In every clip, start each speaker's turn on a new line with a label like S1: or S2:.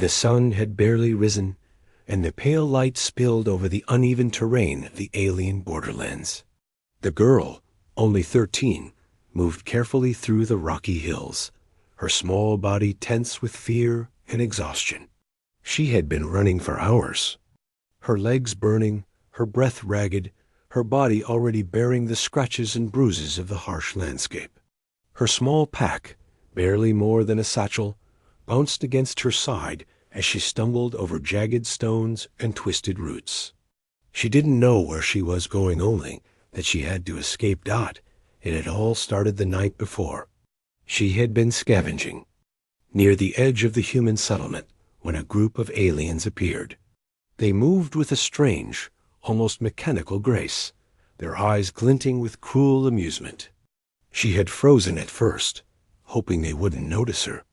S1: The sun had barely risen, and the pale light spilled over the uneven terrain of the alien borderlands. The girl, only 13, moved carefully through the rocky hills, her small body tense with fear and exhaustion. She had been running for hours, her legs burning, her breath ragged, her body already bearing the scratches and bruises of the harsh landscape. Her small pack, barely more than a satchel, bounced against her side as she stumbled over jagged stones and twisted roots. She didn't know where she was going, only that she had to escape Dot. It had all started the night before. She had been scavenging near the edge of the human settlement when a group of aliens appeared. They moved with a strange, almost mechanical grace, their eyes glinting with cruel amusement. She had frozen at first, hoping they wouldn't notice her,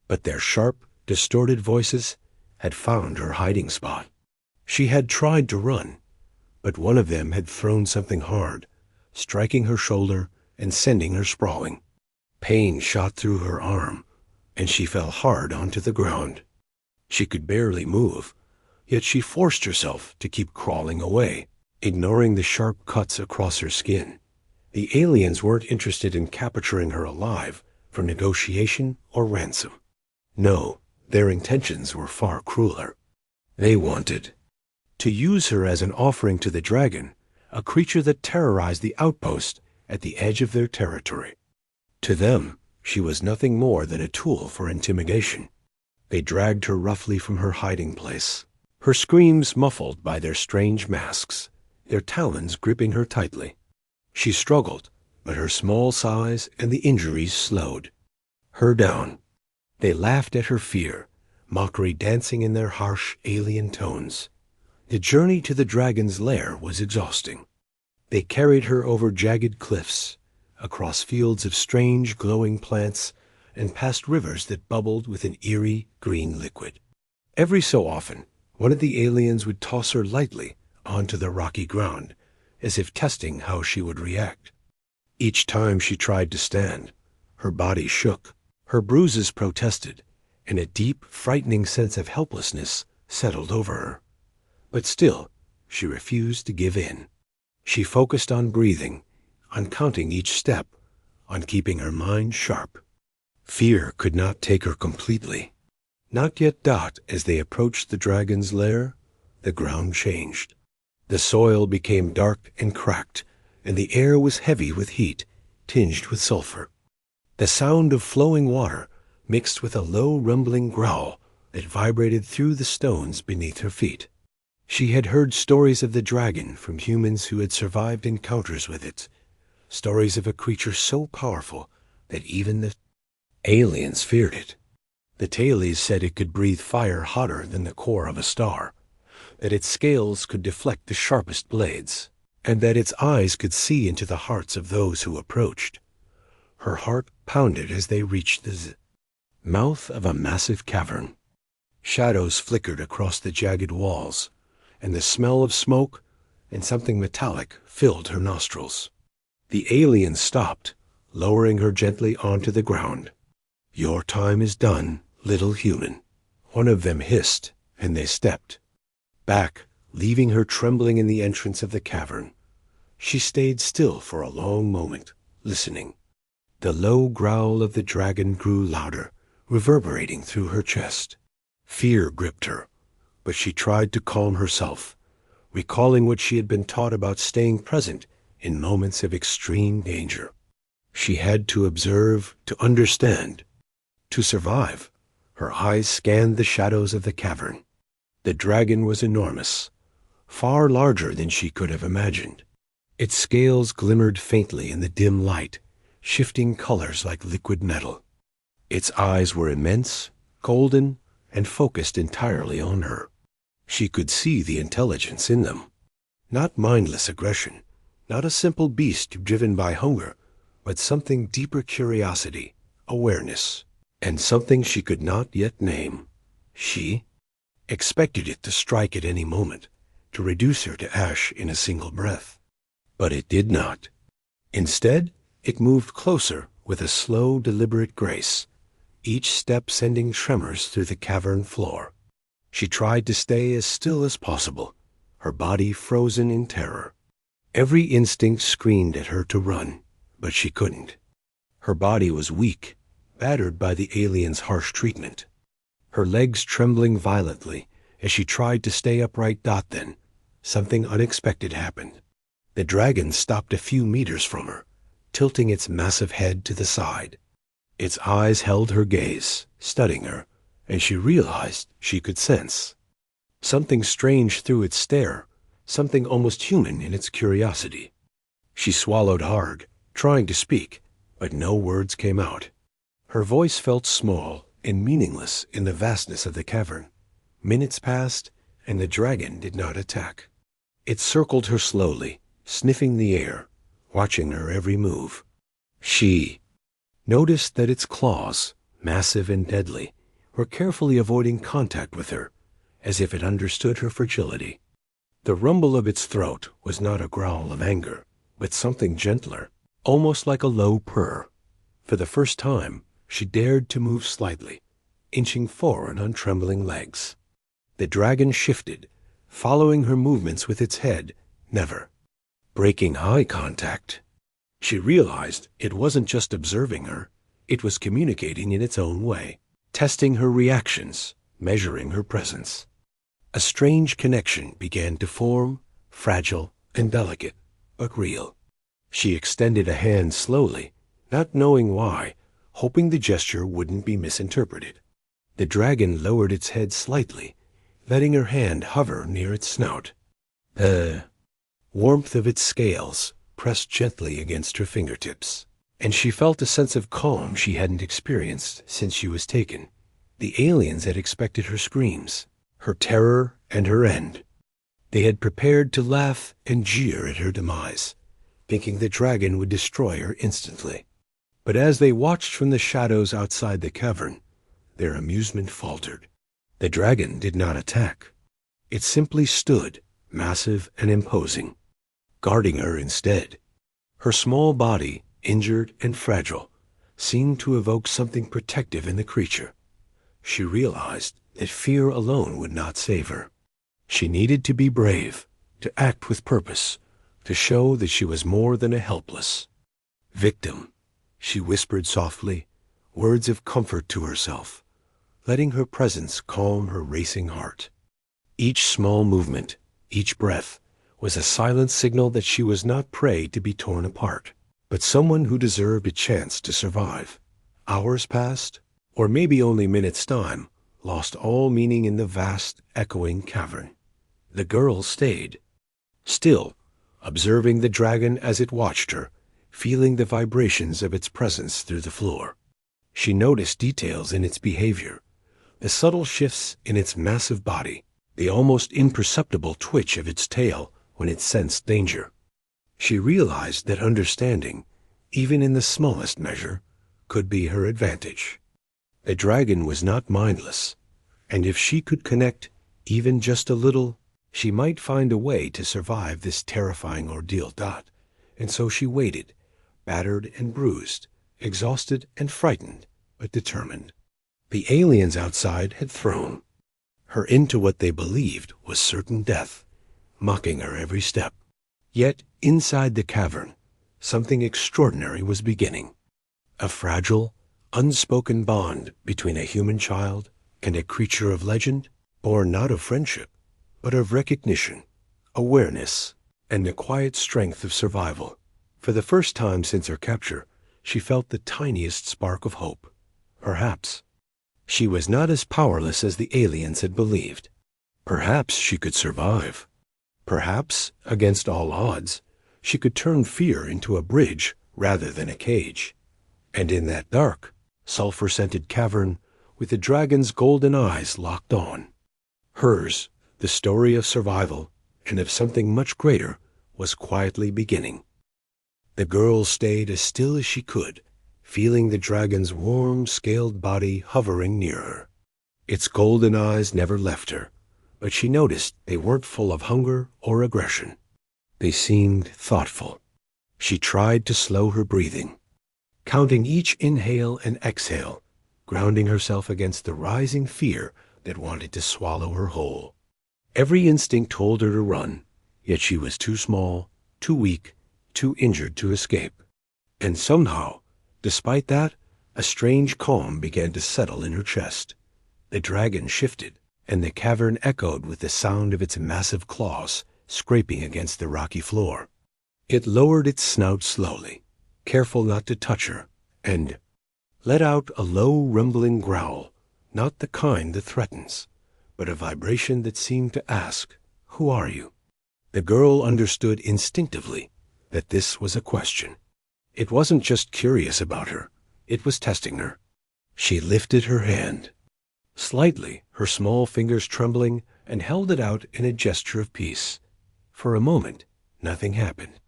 S1: but their sharp, distorted voices had found her hiding spot. She had tried to run, but one of them had thrown something hard, striking her shoulder and sending her sprawling. Pain shot through her arm, and she fell hard onto the ground. She could barely move, yet she forced herself to keep crawling away, ignoring the sharp cuts across her skin. The aliens weren't interested in capturing her alive for negotiation or ransom. No, their intentions were far crueler. They wanted to use her as an offering to the dragon, a creature that terrorized the outpost at the edge of their territory. To them, she was nothing more than a tool for intimidation. They dragged her roughly from her hiding place, her screams muffled by their strange masks, their talons gripping her tightly. She struggled, but her small size and the injuries slowed her down. They laughed at her fear, mockery dancing in their harsh alien tones. The journey to the dragon's lair was exhausting. They carried her over jagged cliffs, across fields of strange glowing plants, and past rivers that bubbled with an eerie green liquid. Every so often, one of the aliens would toss her lightly onto the rocky ground, as if testing how she would react. Each time she tried to stand, her body shook, her bruises protested, and a deep, frightening sense of helplessness settled over her. But still, she refused to give in. She focused on breathing, on counting each step, on keeping her mind sharp. Fear could not take her completely. Not yet. Dot. As they approached the dragon's lair, the ground changed. The soil became dark and cracked, and the air was heavy with heat, tinged with sulfur. The sound of flowing water mixed with a low rumbling growl that vibrated through the stones beneath her feet. She had heard stories of the dragon from humans who had survived encounters with it, stories of a creature so powerful that even the aliens feared it. The tailies said it could breathe fire hotter than the core of a star, that its scales could deflect the sharpest blades, and that its eyes could see into the hearts of those who approached. Her heart pounded as they reached the mouth of a massive cavern. Shadows flickered across the jagged walls, and the smell of smoke and something metallic filled her nostrils. The alien stopped, lowering her gently onto the ground. "Your time is done, little human," one of them hissed, and they stepped back, leaving her trembling in the entrance of the cavern. She stayed still for a long moment, listening. The low growl of the dragon grew louder, reverberating through her chest. Fear gripped her, but she tried to calm herself, recalling what she had been taught about staying present in moments of extreme danger. She had to observe, to understand, to survive. Her eyes scanned the shadows of the cavern. The dragon was enormous, far larger than she could have imagined. Its scales glimmered faintly in the dim light, shifting colors like liquid metal. Its eyes were immense, golden, and focused entirely on her. She could see the intelligence in them. Not mindless aggression, not a simple beast driven by hunger, but something deeper: curiosity, awareness, and something she could not yet name. She expected it to strike at any moment, to reduce her to ash in a single breath. But it did not. Instead, it moved closer with a slow, deliberate grace, each step sending tremors through the cavern floor. She tried to stay as still as possible, her body frozen in terror. Every instinct screamed at her to run, but she couldn't. Her body was weak, battered by the alien's harsh treatment. Her legs trembling violently as she tried to stay upright. Then, something unexpected happened. The dragon stopped a few meters from her, tilting its massive head to the side. Its eyes held her gaze, studying her, and she realized she could sense something strange through its stare, something almost human in its curiosity. She swallowed hard, trying to speak, but no words came out. Her voice felt small and meaningless in the vastness of the cavern. Minutes passed, and the dragon did not attack. It circled her slowly, sniffing the air, watching her every move. She noticed that its claws, massive and deadly, were carefully avoiding contact with her, as if it understood her fragility. The rumble of its throat was not a growl of anger, but something gentler, almost like a low purr. For the first time, she dared to move slightly, inching forward on trembling legs. The dragon shifted, following her movements with its head, never breaking eye contact. She realized it wasn't just observing her, it was communicating in its own way, testing her reactions, measuring her presence. A strange connection began to form, fragile and delicate, but real. She extended a hand slowly, not knowing why, hoping the gesture wouldn't be misinterpreted. The dragon lowered its head slightly, letting her hand hover near its snout. The warmth of its scales pressed gently against her fingertips, and she felt a sense of calm she hadn't experienced since she was taken. The aliens had expected her screams, her terror and her end. They had prepared to laugh and jeer at her demise, thinking the dragon would destroy her instantly. But as they watched from the shadows outside the cavern, their amusement faltered. The dragon did not attack. It simply stood, massive and imposing, guarding her instead. Her small body, injured and fragile, seemed to evoke something protective in the creature. She realized that fear alone would not save her. She needed to be brave, to act with purpose, to show that she was more than a helpless victim. She whispered softly, words of comfort to herself, letting her presence calm her racing heart. Each small movement, each breath, was a silent signal that she was not prey to be torn apart, but someone who deserved a chance to survive. Hours passed, or maybe only minutes' time, lost all meaning in the vast, echoing cavern. The girl stayed, still, observing the dragon as it watched her, feeling the vibrations of its presence through the floor. She noticed details in its behavior, the subtle shifts in its massive body, the almost imperceptible twitch of its tail when it sensed danger. She realized that understanding, even in the smallest measure, could be her advantage. The dragon was not mindless, and if she could connect even just a little, she might find a way to survive this terrifying ordeal. And so she waited, battered and bruised, exhausted and frightened, but determined. The aliens outside had thrown her into what they believed was certain death, mocking her every step. Yet inside the cavern, something extraordinary was beginning. A fragile, unspoken bond between a human child and a creature of legend, born not of friendship, but of recognition, awareness, and the quiet strength of survival. For the first time since her capture, she felt the tiniest spark of hope. Perhaps she was not as powerless as the aliens had believed. Perhaps she could survive. Perhaps, against all odds, she could turn fear into a bridge rather than a cage. And in that dark, sulfur-scented cavern, with the dragon's golden eyes locked on, hers, the story of survival and of something much greater, was quietly beginning. The girl stayed as still as she could, feeling the dragon's warm, scaled body hovering near her. Its golden eyes never left her, but she noticed they weren't full of hunger or aggression. They seemed thoughtful. She tried to slow her breathing, counting each inhale and exhale, grounding herself against the rising fear that wanted to swallow her whole. Every instinct told her to run, yet she was too small, too weak, too injured to escape. And somehow, despite that, a strange calm began to settle in her chest. The dragon shifted, and the cavern echoed with the sound of its massive claws scraping against the rocky floor. It lowered its snout slowly, careful not to touch her, and let out a low rumbling growl, not the kind that threatens, but a vibration that seemed to ask, "Who are you?" The girl understood instinctively that this was a question. It wasn't just curious about her, it was testing her. She lifted her hand, slightly, her small fingers trembling, and held it out in a gesture of peace. For a moment, nothing happened.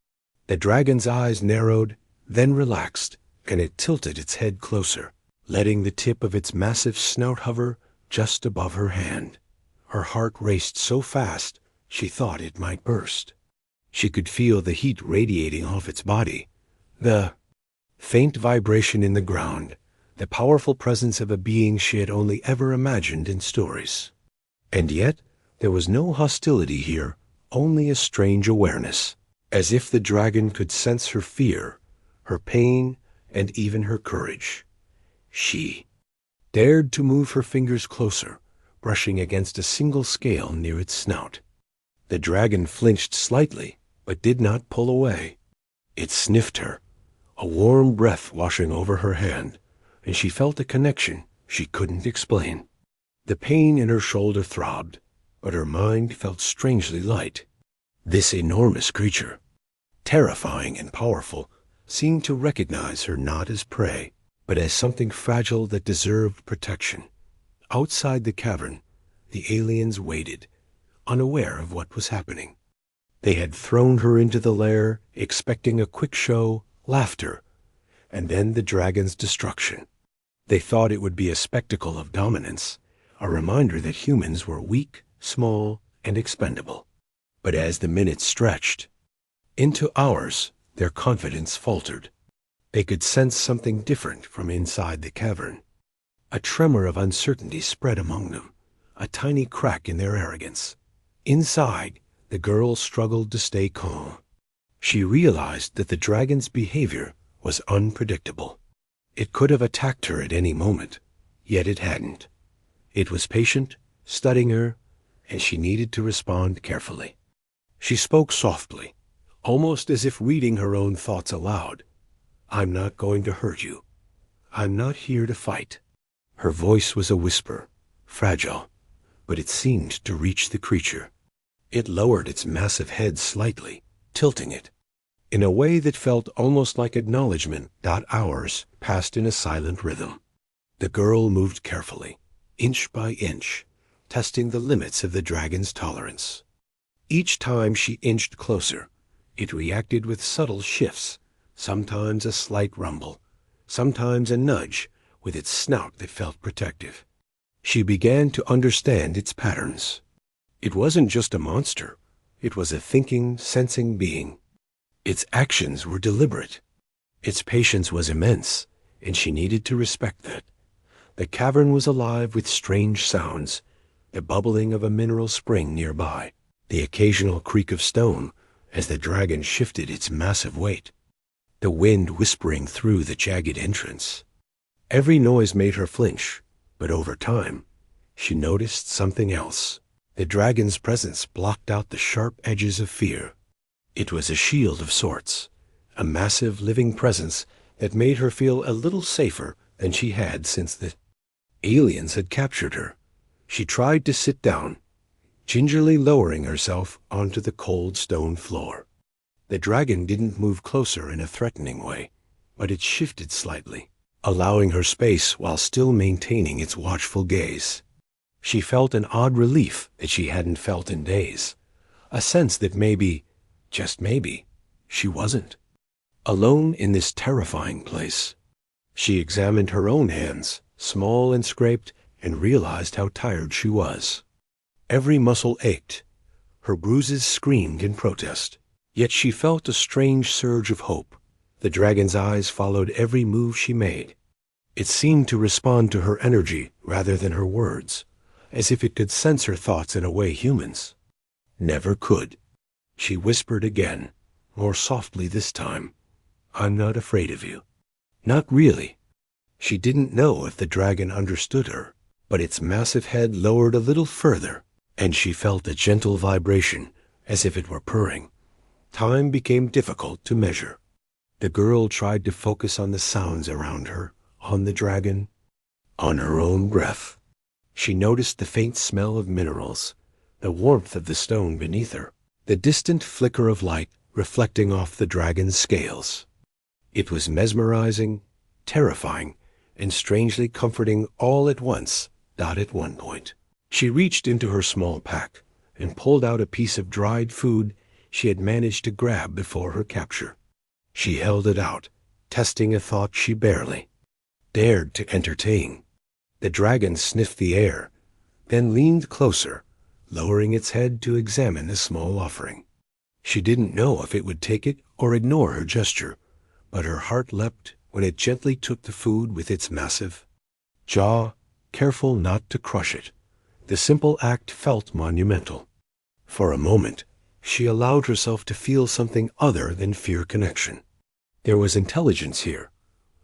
S1: The dragon's eyes narrowed, then relaxed, and it tilted its head closer, letting the tip of its massive snout hover just above her hand. Her heart raced so fast, she thought it might burst. She could feel the heat radiating off its body, the faint vibration in the ground, the powerful presence of a being she had only ever imagined in stories. And yet, there was no hostility here, only a strange awareness, as if the dragon could sense her fear, her pain, and even her courage. She dared to move her fingers closer, brushing against a single scale near its snout. The dragon flinched slightly, but did not pull away. It sniffed her, a warm breath washing over her hand, and she felt a connection she couldn't explain. The pain in her shoulder throbbed, but her mind felt strangely light. This enormous creature, terrifying and powerful, seemed to recognize her not as prey, but as something fragile that deserved protection. Outside the cavern, the aliens waited, unaware of what was happening. They had thrown her into the lair, expecting a quick show, laughter, and then the dragon's destruction. They thought it would be a spectacle of dominance, a reminder that humans were weak, small, and expendable. But as the minutes stretched into hours, their confidence faltered. They could sense something different from inside the cavern. A tremor of uncertainty spread among them, a tiny crack in their arrogance. Inside, the girl struggled to stay calm. She realized that the dragon's behavior was unpredictable. It could have attacked her at any moment, yet it hadn't. It was patient, studying her, and she needed to respond carefully. She spoke softly, almost as if reading her own thoughts aloud. "I'm not going to hurt you. I'm not here to fight." Her voice was a whisper, fragile, but it seemed to reach the creature. It lowered its massive head slightly, tilting it, in a way that felt almost like acknowledgement that hours passed in a silent rhythm. The girl moved carefully, inch by inch, testing the limits of the dragon's tolerance. Each time she inched closer, it reacted with subtle shifts, sometimes a slight rumble, sometimes a nudge with its snout that felt protective. She began to understand its patterns. It wasn't just a monster. It was a thinking, sensing being. Its actions were deliberate. Its patience was immense, and she needed to respect that. The cavern was alive with strange sounds, the bubbling of a mineral spring nearby, the occasional creak of stone as the dragon shifted its massive weight, the wind whispering through the jagged entrance. Every noise made her flinch, but over time, she noticed something else. The dragon's presence blocked out the sharp edges of fear. It was a shield of sorts, a massive living presence that made her feel a little safer than she had since the aliens had captured her. She tried to sit down, gingerly lowering herself onto the cold stone floor. The dragon didn't move closer in a threatening way, but it shifted slightly, allowing her space while still maintaining its watchful gaze. She felt an odd relief that she hadn't felt in days, a sense that maybe, just maybe, she wasn't alone in this terrifying place. She examined her own hands, small and scraped, and realized how tired she was. Every muscle ached. Her bruises screamed in protest. Yet she felt a strange surge of hope. The dragon's eyes followed every move she made. It seemed to respond to her energy rather than her words, as if it could sense her thoughts in a way humans never could. She whispered again, more softly this time, "I'm not afraid of you." Not really. She didn't know if the dragon understood her, but its massive head lowered a little further, and she felt a gentle vibration, as if it were purring. Time became difficult to measure. The girl tried to focus on the sounds around her, on the dragon, on her own breath. She noticed the faint smell of minerals, the warmth of the stone beneath her, the distant flicker of light reflecting off the dragon's scales. It was mesmerizing, terrifying, and strangely comforting all at once. At one point, she reached into her small pack and pulled out a piece of dried food she had managed to grab before her capture. She held it out, testing a thought she barely dared to entertain. The dragon sniffed the air, then leaned closer, lowering its head to examine the small offering. She didn't know if it would take it or ignore her gesture, but her heart leapt when it gently took the food with its massive jaw, careful not to crush it. The simple act felt monumental. For a moment, she allowed herself to feel something other than fear connection. There was intelligence here,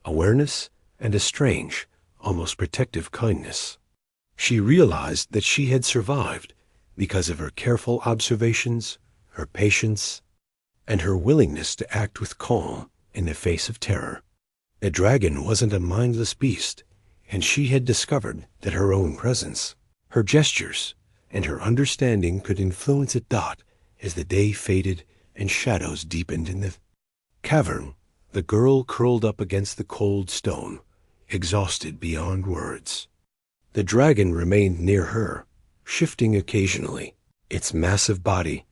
S1: awareness, and a strange, almost protective kindness. She realized that she had survived because of her careful observations, her patience, and her willingness to act with calm in the face of terror. The dragon wasn't a mindless beast, and she had discovered that her own presence, her gestures, and her understanding could influence it. As the day faded and shadows deepened in the cavern, the girl curled up against the cold stone, exhausted beyond words. The dragon remained near her, shifting occasionally, its massive body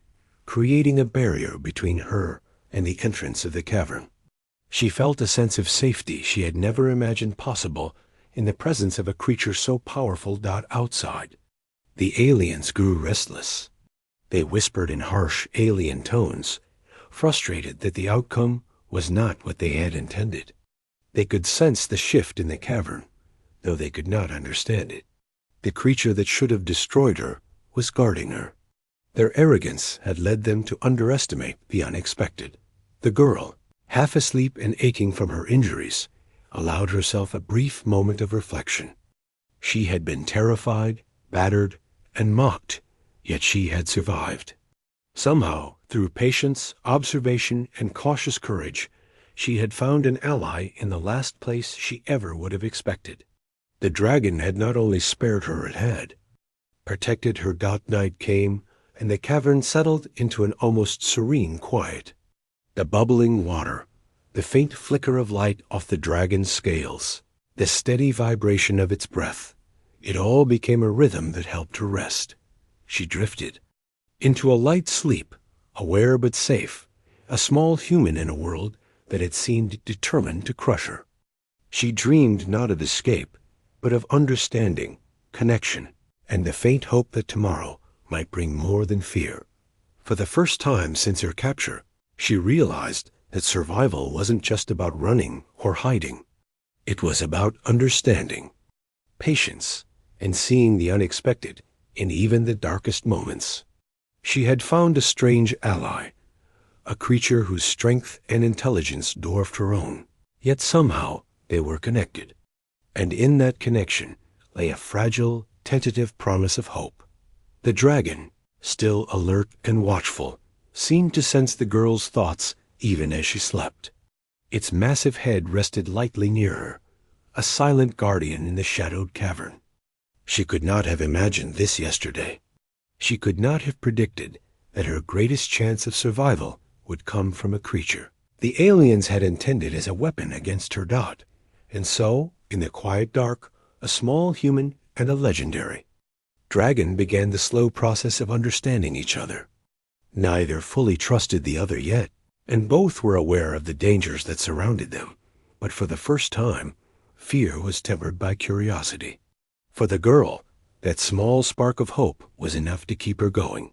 S1: creating a barrier between her and the entrance of the cavern. She felt a sense of safety she had never imagined possible in the presence of a creature so powerful. Outside, the aliens grew restless. They whispered in harsh alien tones, frustrated that the outcome was not what they had intended. They could sense the shift in the cavern, though they could not understand it. The creature that should have destroyed her was guarding her. Their arrogance had led them to underestimate the unexpected. The girl, half asleep and aching from her injuries, allowed herself a brief moment of reflection. She had been terrified, battered, and mocked, yet she had survived. Somehow, through patience, observation, and cautious courage, she had found an ally in the last place she ever would have expected. The dragon had not only spared her, it had protected her. Night came, and the cavern settled into an almost serene quiet. The bubbling water, the faint flicker of light off the dragon's scales, the steady vibration of its breath, it all became a rhythm that helped her rest. She drifted into a light sleep, aware but safe, a small human in a world that had seemed determined to crush her. She dreamed not of escape, but of understanding, connection, and the faint hope that tomorrow might bring more than fear. For the first time since her capture, she realized that survival wasn't just about running or hiding. It was about understanding, patience, and seeing the unexpected in even the darkest moments. She had found a strange ally, a creature whose strength and intelligence dwarfed her own, yet somehow they were connected. And in that connection lay a fragile, tentative promise of hope. The dragon, still alert and watchful, seemed to sense the girl's thoughts even as she slept. Its massive head rested lightly near her, a silent guardian in the shadowed cavern. She could not have imagined this yesterday. She could not have predicted that her greatest chance of survival would come from a creature the aliens had intended as a weapon against her. And so, in the quiet dark, a small human and a legendary dragon began the slow process of understanding each other. Neither fully trusted the other yet, and both were aware of the dangers that surrounded them. But for the first time, fear was tempered by curiosity. For the girl, that small spark of hope was enough to keep her going.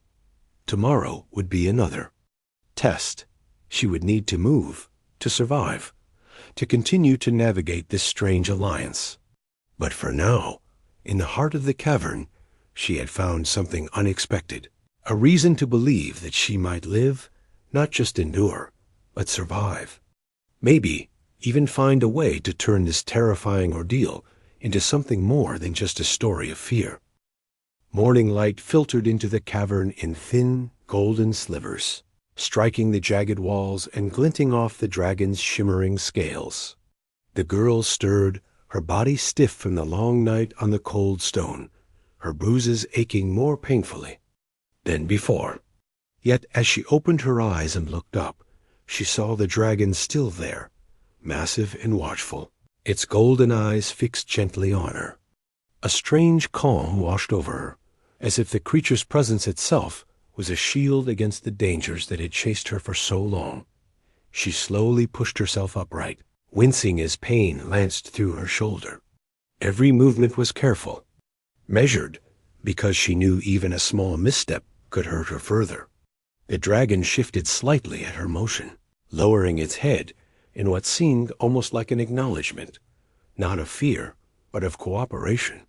S1: Tomorrow would be another test. She would need to move, to survive. to continue to navigate this strange alliance. But for now, in the heart of the cavern, she had found something unexpected, a reason to believe that she might live, not just endure, but survive. Maybe even find a way to turn this terrifying ordeal into something more than just a story of fear. Morning light filtered into the cavern in thin, golden slivers, striking the jagged walls and glinting off the dragon's shimmering scales. The girl stirred, her body stiff from the long night on the cold stone, her bruises aching more painfully than before. Yet as she opened her eyes and looked up, she saw the dragon still there, massive and watchful, its golden eyes fixed gently on her. A strange calm washed over her, as if the creature's presence itself was a shield against the dangers that had chased her for so long. She slowly pushed herself upright, wincing as pain lanced through her shoulder. Every movement was careful, measured, because she knew even a small misstep could hurt her further. The dragon shifted slightly at her motion, lowering its head in what seemed almost like an acknowledgement, not of fear, but of cooperation.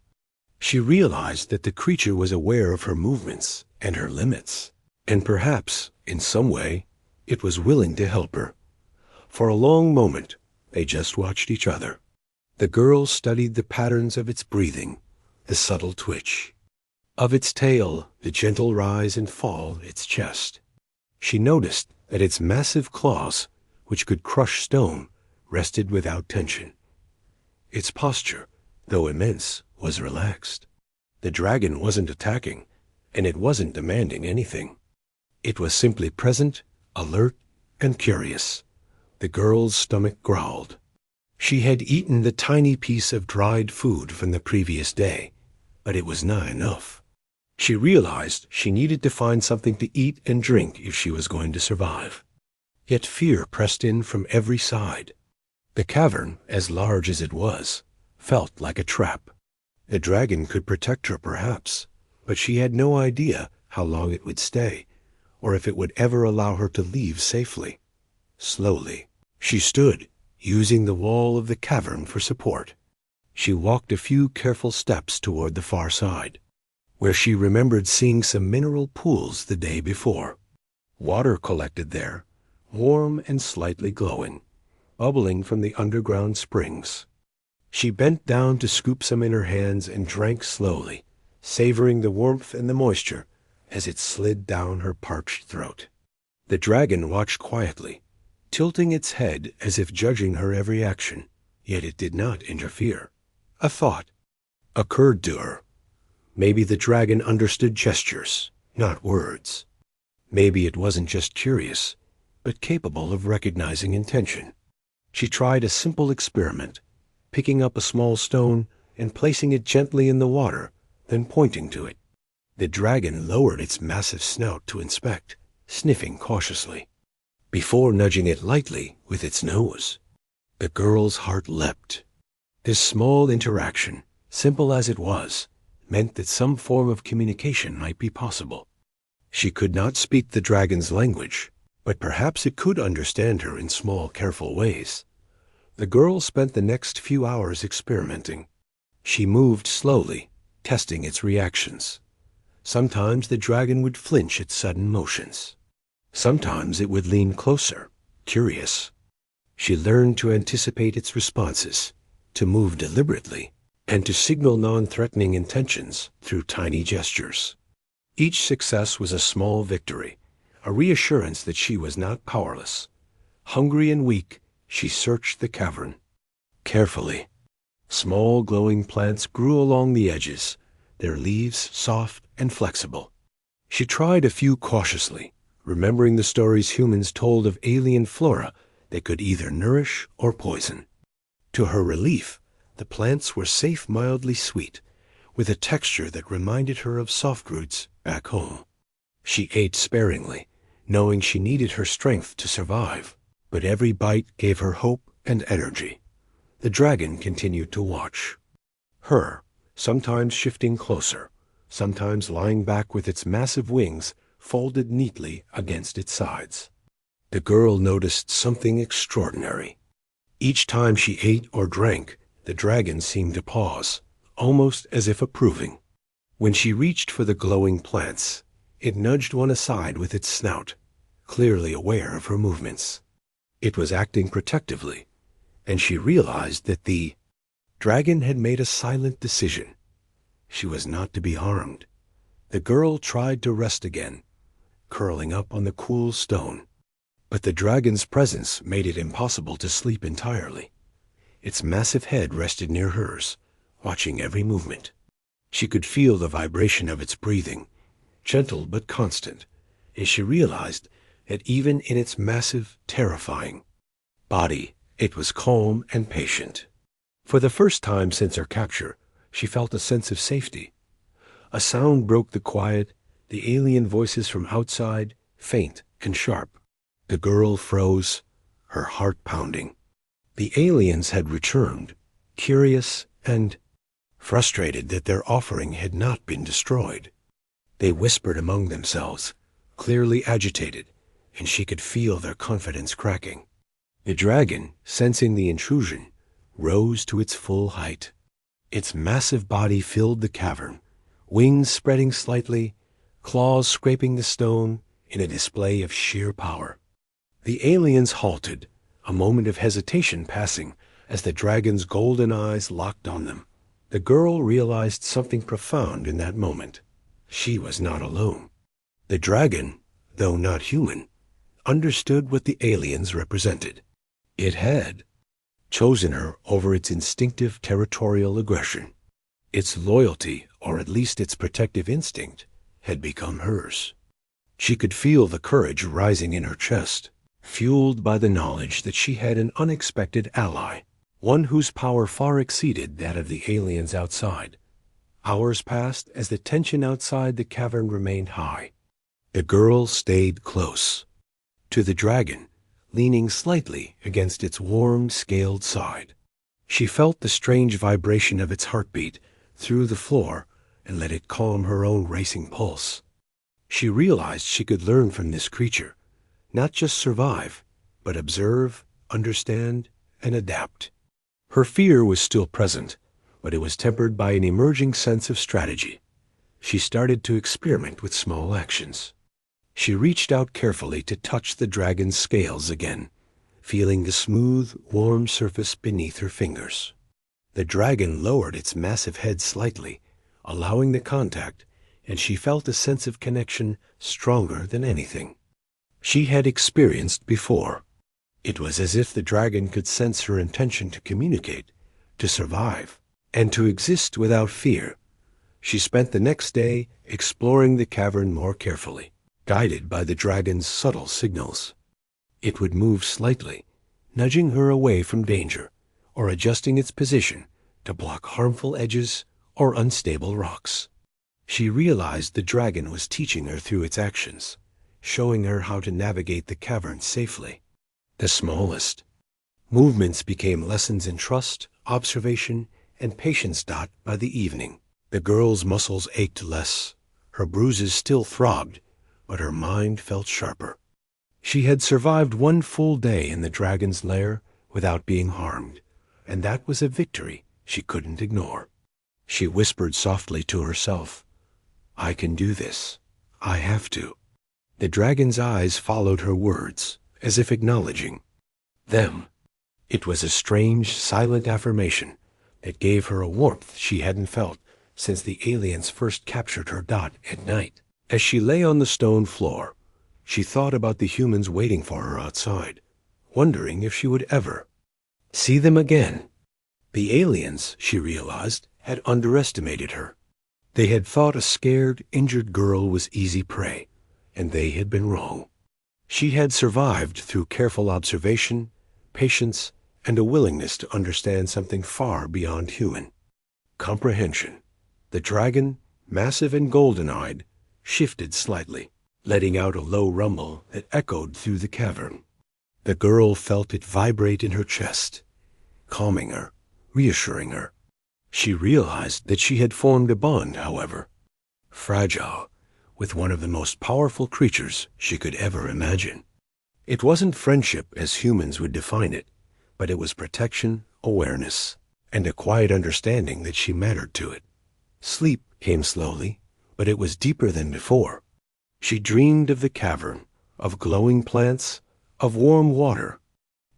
S1: She realized that the creature was aware of her movements and her limits, and perhaps, in some way, it was willing to help her. For a long moment, they just watched each other. The girl studied the patterns of its breathing, the subtle twitch of its tail, the gentle rise and fall its chest. She noticed that its massive claws, which could crush stone, rested without tension. Its posture, though immense, was relaxed. The dragon wasn't attacking, and it wasn't demanding anything. It was simply present, alert, and curious. The girl's stomach growled. She had eaten the tiny piece of dried food from the previous day, but it was not enough. She realized she needed to find something to eat and drink if she was going to survive. Yet fear pressed in from every side. The cavern, as large as it was, felt like a trap. The dragon could protect her perhaps, but she had no idea how long it would stay, or if it would ever allow her to leave safely. Slowly, she stood, using the wall of the cavern for support. She walked a few careful steps toward the far side, where she remembered seeing some mineral pools the day before. Water collected there, warm and slightly glowing, bubbling from the underground springs. She bent down to scoop some in her hands and drank slowly, savoring the warmth and the moisture as it slid down her parched throat. The dragon watched quietly, tilting its head as if judging her every action, yet it did not interfere. A thought occurred to her. Maybe the dragon understood gestures, not words. Maybe it wasn't just curious, but capable of recognizing intention. She tried a simple experiment, picking up a small stone and placing it gently in the water, then pointing to it. The dragon lowered its massive snout to inspect, sniffing cautiously, before nudging it lightly with its nose. The girl's heart leapt. This small interaction, simple as it was, meant that some form of communication might be possible. She could not speak the dragon's language, but perhaps it could understand her in small, careful ways. The girl spent the next few hours experimenting. She moved slowly, testing its reactions. Sometimes the dragon would flinch at sudden motions. Sometimes it would lean closer, curious. She learned to anticipate its responses, to move deliberately, and to signal non-threatening intentions through tiny gestures. Each success was a small victory, a reassurance that she was not powerless. Hungry and weak, she searched the cavern. Carefully, small glowing plants grew along the edges, their leaves soft and flexible. She tried a few cautiously, remembering the stories humans told of alien flora that could either nourish or poison. To her relief, the plants were safe, mildly sweet, with a texture that reminded her of soft roots back home. She ate sparingly, knowing she needed her strength to survive, but every bite gave her hope and energy. The dragon continued to watch her, sometimes shifting closer, sometimes lying back with its massive wings folded neatly against its sides. The girl noticed something extraordinary. Each time she ate or drank, the dragon seemed to pause, almost as if approving. When she reached for the glowing plants, it nudged one aside with its snout, clearly aware of her movements. It was acting protectively, and she realized that the dragon had made a silent decision. She was not to be harmed. The girl tried to rest again, curling up on the cool stone. But the dragon's presence made it impossible to sleep entirely. Its massive head rested near hers, watching every movement. She could feel the vibration of its breathing, gentle but constant, and she realized that even in its massive, terrifying body, it was calm and patient. For the first time since her capture, she felt a sense of safety. A sound broke the quiet, the alien voices from outside, faint and sharp. The girl froze, her heart pounding. The aliens had returned, curious and frustrated that their offering had not been destroyed. They whispered among themselves, clearly agitated, and she could feel their confidence cracking. The dragon, sensing the intrusion, rose to its full height. Its massive body filled the cavern, wings spreading slightly, claws scraping the stone in a display of sheer power. The aliens halted, a moment of hesitation passing as the dragon's golden eyes locked on them. The girl realized something profound in that moment. She was not alone. The dragon, though not human, understood what the aliens represented. It had chosen her over its instinctive territorial aggression. Its loyalty, or at least its protective instinct, had become hers. She could feel the courage rising in her chest, fueled by the knowledge that she had an unexpected ally, one whose power far exceeded that of the aliens outside. Hours passed as the tension outside the cavern remained high. The girl stayed close to the dragon, leaning slightly against its warm, scaled side. She felt the strange vibration of its heartbeat through the floor and let it calm her own racing pulse. She realized she could learn from this creature, not just survive, but observe, understand, and adapt. Her fear was still present, but it was tempered by an emerging sense of strategy. She started to experiment with small actions. She reached out carefully to touch the dragon's scales again, feeling the smooth, warm surface beneath her fingers. The dragon lowered its massive head slightly, allowing the contact, and she felt a sense of connection stronger than anything she had experienced before. It was as if the dragon could sense her intention to communicate, to survive, and to exist without fear. She spent the next day exploring the cavern more carefully, guided by the dragon's subtle signals. It would move slightly, nudging her away from danger, or adjusting its position to block harmful edges or unstable rocks. She realized the dragon was teaching her through its actions, showing her how to navigate the cavern safely. The smallest movements became lessons in trust, observation, and patience. By the evening, the girl's muscles ached less. Her bruises still throbbed, but her mind felt sharper. She had survived one full day in the dragon's lair without being harmed, and that was a victory she couldn't ignore. She whispered softly to herself, "I can do this. I have to." The dragon's eyes followed her words, as if acknowledging them. It was a strange, silent affirmation that gave her a warmth she hadn't felt since the aliens first captured her. At night, as she lay on the stone floor, she thought about the humans waiting for her outside, wondering if she would ever see them again. The aliens, she realized, had underestimated her. They had thought a scared, injured girl was easy prey, and they had been wrong. She had survived through careful observation, patience, and a willingness to understand something far beyond human comprehension. The dragon, massive and golden-eyed, shifted slightly, letting out a low rumble that echoed through the cavern. The girl felt it vibrate in her chest, calming her, reassuring her. She realized that she had formed a bond, however, fragile, with one of the most powerful creatures she could ever imagine. It wasn't friendship as humans would define it, but it was protection, awareness, and a quiet understanding that she mattered to it. Sleep came slowly, but it was deeper than before. She dreamed of the cavern, of glowing plants, of warm water,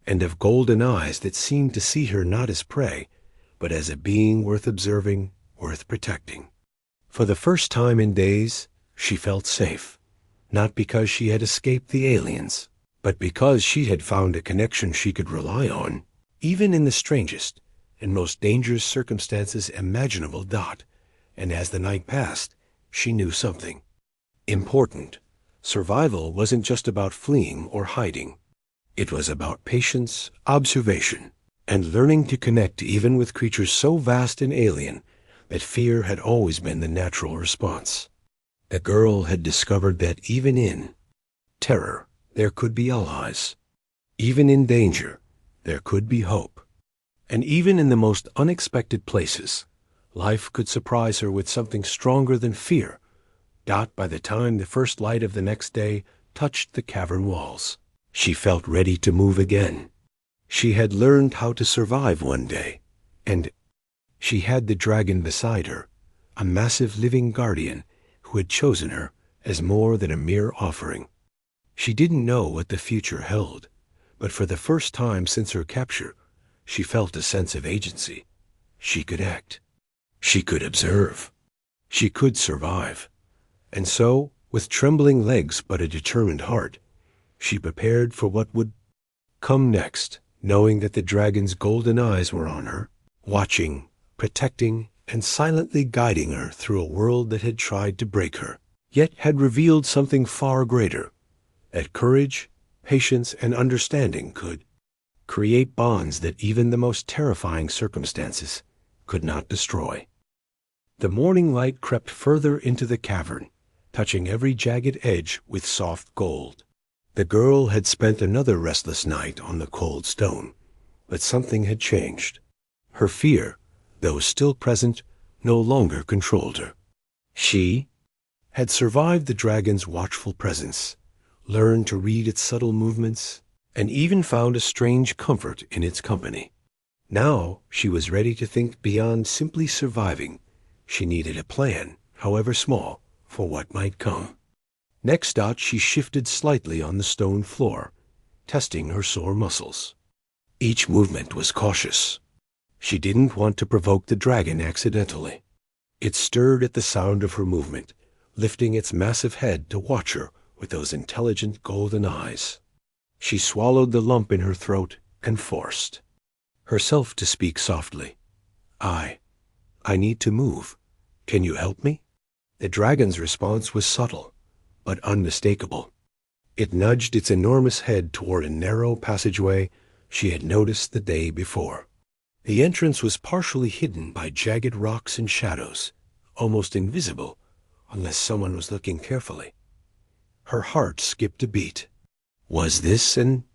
S1: and of golden eyes that seemed to see her not as prey, but as a being worth observing, worth protecting. For the first time in days, she felt safe, not because she had escaped the aliens, but because she had found a connection she could rely on, even in the strangest and most dangerous circumstances imaginable. And as the night passed, she knew something important. Survival wasn't just about fleeing or hiding. It was about patience, observation, and learning to connect even with creatures so vast and alien that fear had always been the natural response. The girl had discovered that even in terror, there could be allies. Even in danger, there could be hope. And even in the most unexpected places, life could surprise her with something stronger than fear. By the time the first light of the next day touched the cavern walls, she felt ready to move again. She had learned how to survive one day, and she had the dragon beside her, a massive living guardian who had chosen her as more than a mere offering. She didn't know what the future held, but for the first time since her capture, she felt a sense of agency. She could act. She could observe. She could survive. And so, with trembling legs but a determined heart, she prepared for what would come next, knowing that the dragon's golden eyes were on her, watching, protecting, and silently guiding her through a world that had tried to break her, yet had revealed something far greater, that courage, patience, and understanding could create bonds that even the most terrifying circumstances could not destroy. The morning light crept further into the cavern, touching every jagged edge with soft gold. The girl had spent another restless night on the cold stone, but something had changed. Her fear, though still present, no longer controlled her. She had survived the dragon's watchful presence, learned to read its subtle movements, and even found a strange comfort in its company. Now she was ready to think beyond simply surviving. She needed a plan, however small, for what might come. Next, she shifted slightly on the stone floor, testing her sore muscles. Each movement was cautious. She didn't want to provoke the dragon accidentally. It stirred at the sound of her movement, lifting its massive head to watch her with those intelligent golden eyes. She swallowed the lump in her throat and forced herself to speak softly. I need to move. Can you help me?" The dragon's response was subtle, but unmistakable. It nudged its enormous head toward a narrow passageway she had noticed the day before. The entrance was partially hidden by jagged rocks and shadows, almost invisible unless someone was looking carefully. Her heart skipped a beat. Was this an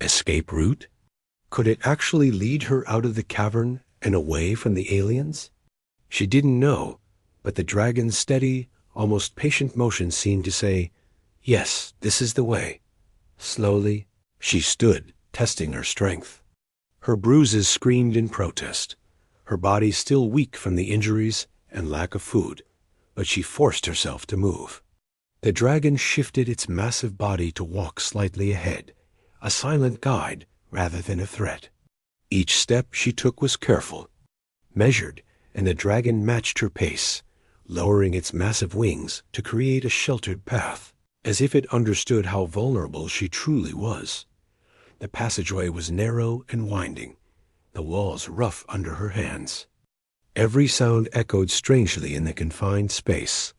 S1: escape route? Could it actually lead her out of the cavern and away from the aliens? She didn't know, but the dragon's steady, almost patient motion seemed to say, "Yes, this is the way." Slowly, she stood, testing her strength. Her bruises screamed in protest, her body still weak from the injuries and lack of food, but she forced herself to move. The dragon shifted its massive body to walk slightly ahead, a silent guide rather than a threat. Each step she took was careful, measured, and the dragon matched her pace, lowering its massive wings to create a sheltered path, as if it understood how vulnerable she truly was. The passageway was narrow and winding, the walls rough under her hands. Every sound echoed strangely in the confined space,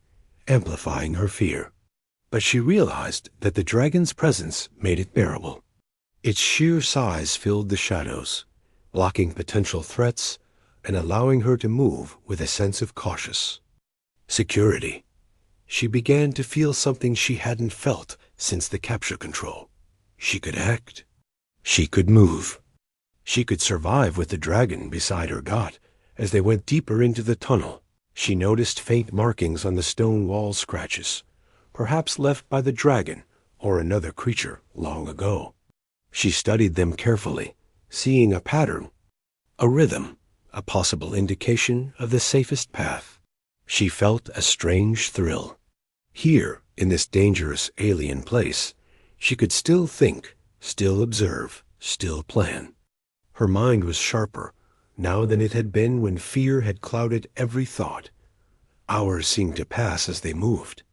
S1: amplifying her fear. But she realized that the dragon's presence made it bearable. Its sheer size filled the shadows, blocking potential threats and allowing her to move with a sense of cautious security. She began to feel something she hadn't felt since the capture control. She could act. She could move. She could survive with the dragon beside her got. As they went deeper into the tunnel, she noticed faint markings on the stone wall scratches, perhaps left by the dragon or another creature long ago. She studied them carefully, seeing a pattern, a rhythm, a possible indication of the safest path. She felt a strange thrill. Here, in this dangerous alien place, she could still think, still observe, still plan. Her mind was sharper now than it had been when fear had clouded every thought. Hours seemed to pass as they moved.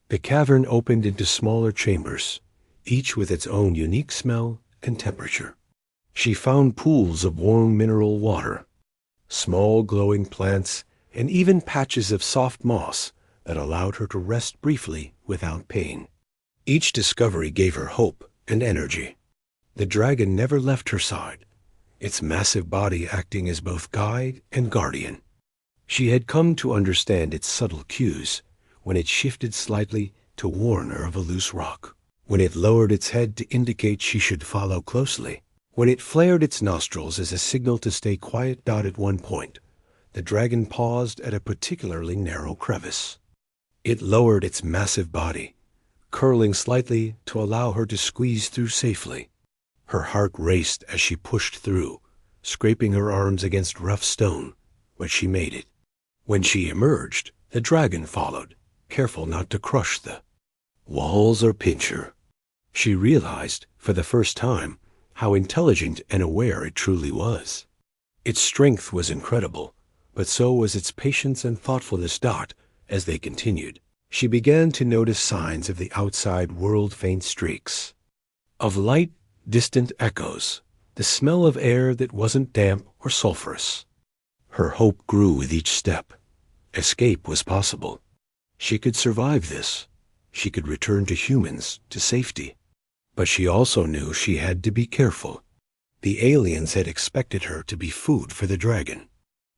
S1: The cavern opened into smaller chambers, each with its own unique smell and temperature. She found pools of warm mineral water, small glowing plants, and even patches of soft moss that allowed her to rest briefly without pain. Each discovery gave her hope and energy. The dragon never left her side, its massive body acting as both guide and guardian. She had come to understand its subtle cues when it shifted slightly to warn her of a loose rock, when it lowered its head to indicate she should follow closely, when it flared its nostrils as a signal to stay quiet. At one point, the dragon paused at a particularly narrow crevice. It lowered its massive body, curling slightly to allow her to squeeze through safely. Her heart raced as she pushed through, scraping her arms against rough stone, but she made it. When she emerged, the dragon followed, careful not to crush the walls or pinch her. She realized, for the first time, how intelligent and aware it truly was. Its strength was incredible, but so was its patience and thoughtfulness. As they continued, she began to notice signs of the outside world, faint streaks of light, distant echoes, the smell of air that wasn't damp or sulphurous. Her hope grew with each step. Escape was possible. She could survive this. She could return to humans, to safety. But she also knew she had to be careful. The aliens had expected her to be food for the dragon.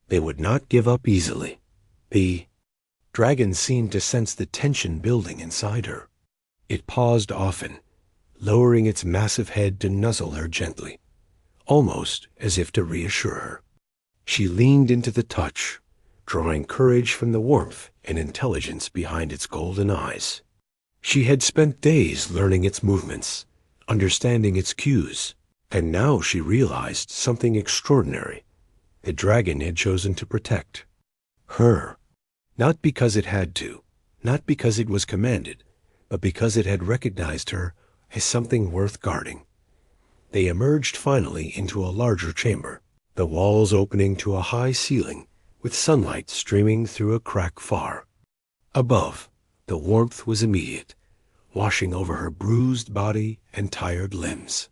S1: They would not give up easily. The dragon seemed to sense the tension building inside her. It paused often, lowering its massive head to nuzzle her gently, almost as if to reassure her. She leaned into the touch, drawing courage from the warmth and intelligence behind its golden eyes. She had spent days learning its movements, understanding its cues, and now she realized something extraordinary. The dragon had chosen to protect her, not because it had to, not because it was commanded, but because it had recognized her as something worth guarding. They emerged finally into a larger chamber, the walls opening to a high ceiling with sunlight streaming through a crack far above. The warmth was immediate, washing over her bruised body and tired limbs.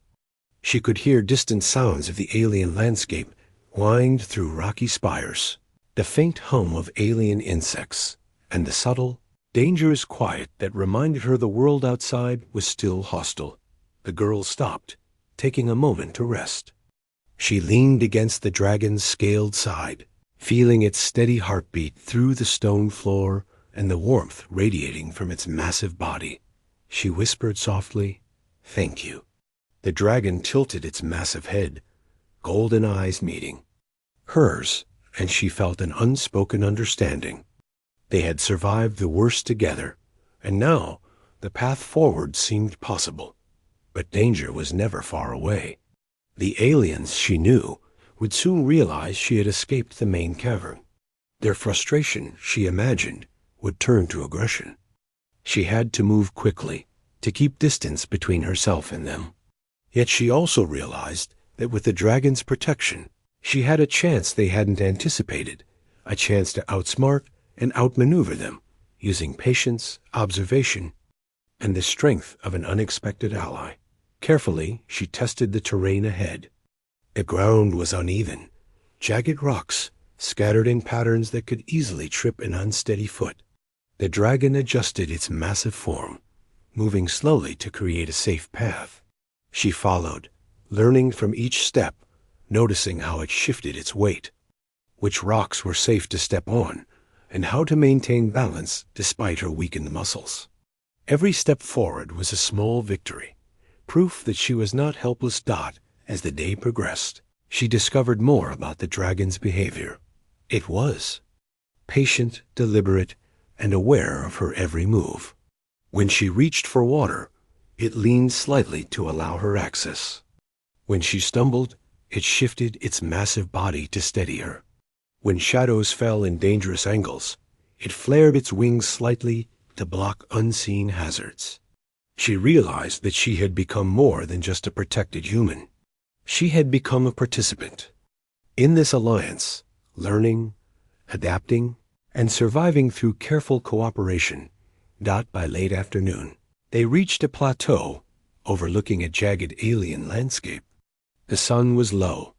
S1: She could hear distant sounds of the alien landscape wind through rocky spires, the faint hum of alien insects, and the subtle, dangerous quiet that reminded her the world outside was still hostile. The girl stopped, taking a moment to rest. She leaned against the dragon's scaled side, feeling its steady heartbeat through the stone floor and the warmth radiating from its massive body. She whispered softly, "Thank you." The dragon tilted its massive head, golden eyes meeting hers, and she felt an unspoken understanding. They had survived the worst together, and now the path forward seemed possible. But danger was never far away. The aliens, she knew, would soon realize she had escaped the main cavern. Their frustration, she imagined, would turn to aggression. She had to move quickly, to keep distance between herself and them. Yet she also realized that with the dragon's protection, she had a chance they hadn't anticipated, a chance to outsmart and outmaneuver them, using patience, observation, and the strength of an unexpected ally. Carefully, she tested the terrain ahead. The ground was uneven, jagged rocks scattered in patterns that could easily trip an unsteady foot. The dragon adjusted its massive form, moving slowly to create a safe path. She followed, learning from each step, noticing how it shifted its weight, which rocks were safe to step on, and how to maintain balance despite her weakened muscles. Every step forward was a small victory, proof that she was not helpless. As the day progressed, she discovered more about the dragon's behavior. It was patient, deliberate, and aware of her every move. When she reached for water, it leaned slightly to allow her access. When she stumbled, it shifted its massive body to steady her. When shadows fell in dangerous angles, it flared its wings slightly to block unseen hazards. She realized that she had become more than just a protected human. She had become a participant in this alliance, learning, adapting, and surviving through careful cooperation. By late afternoon, they reached a plateau overlooking a jagged alien landscape. The sun was low,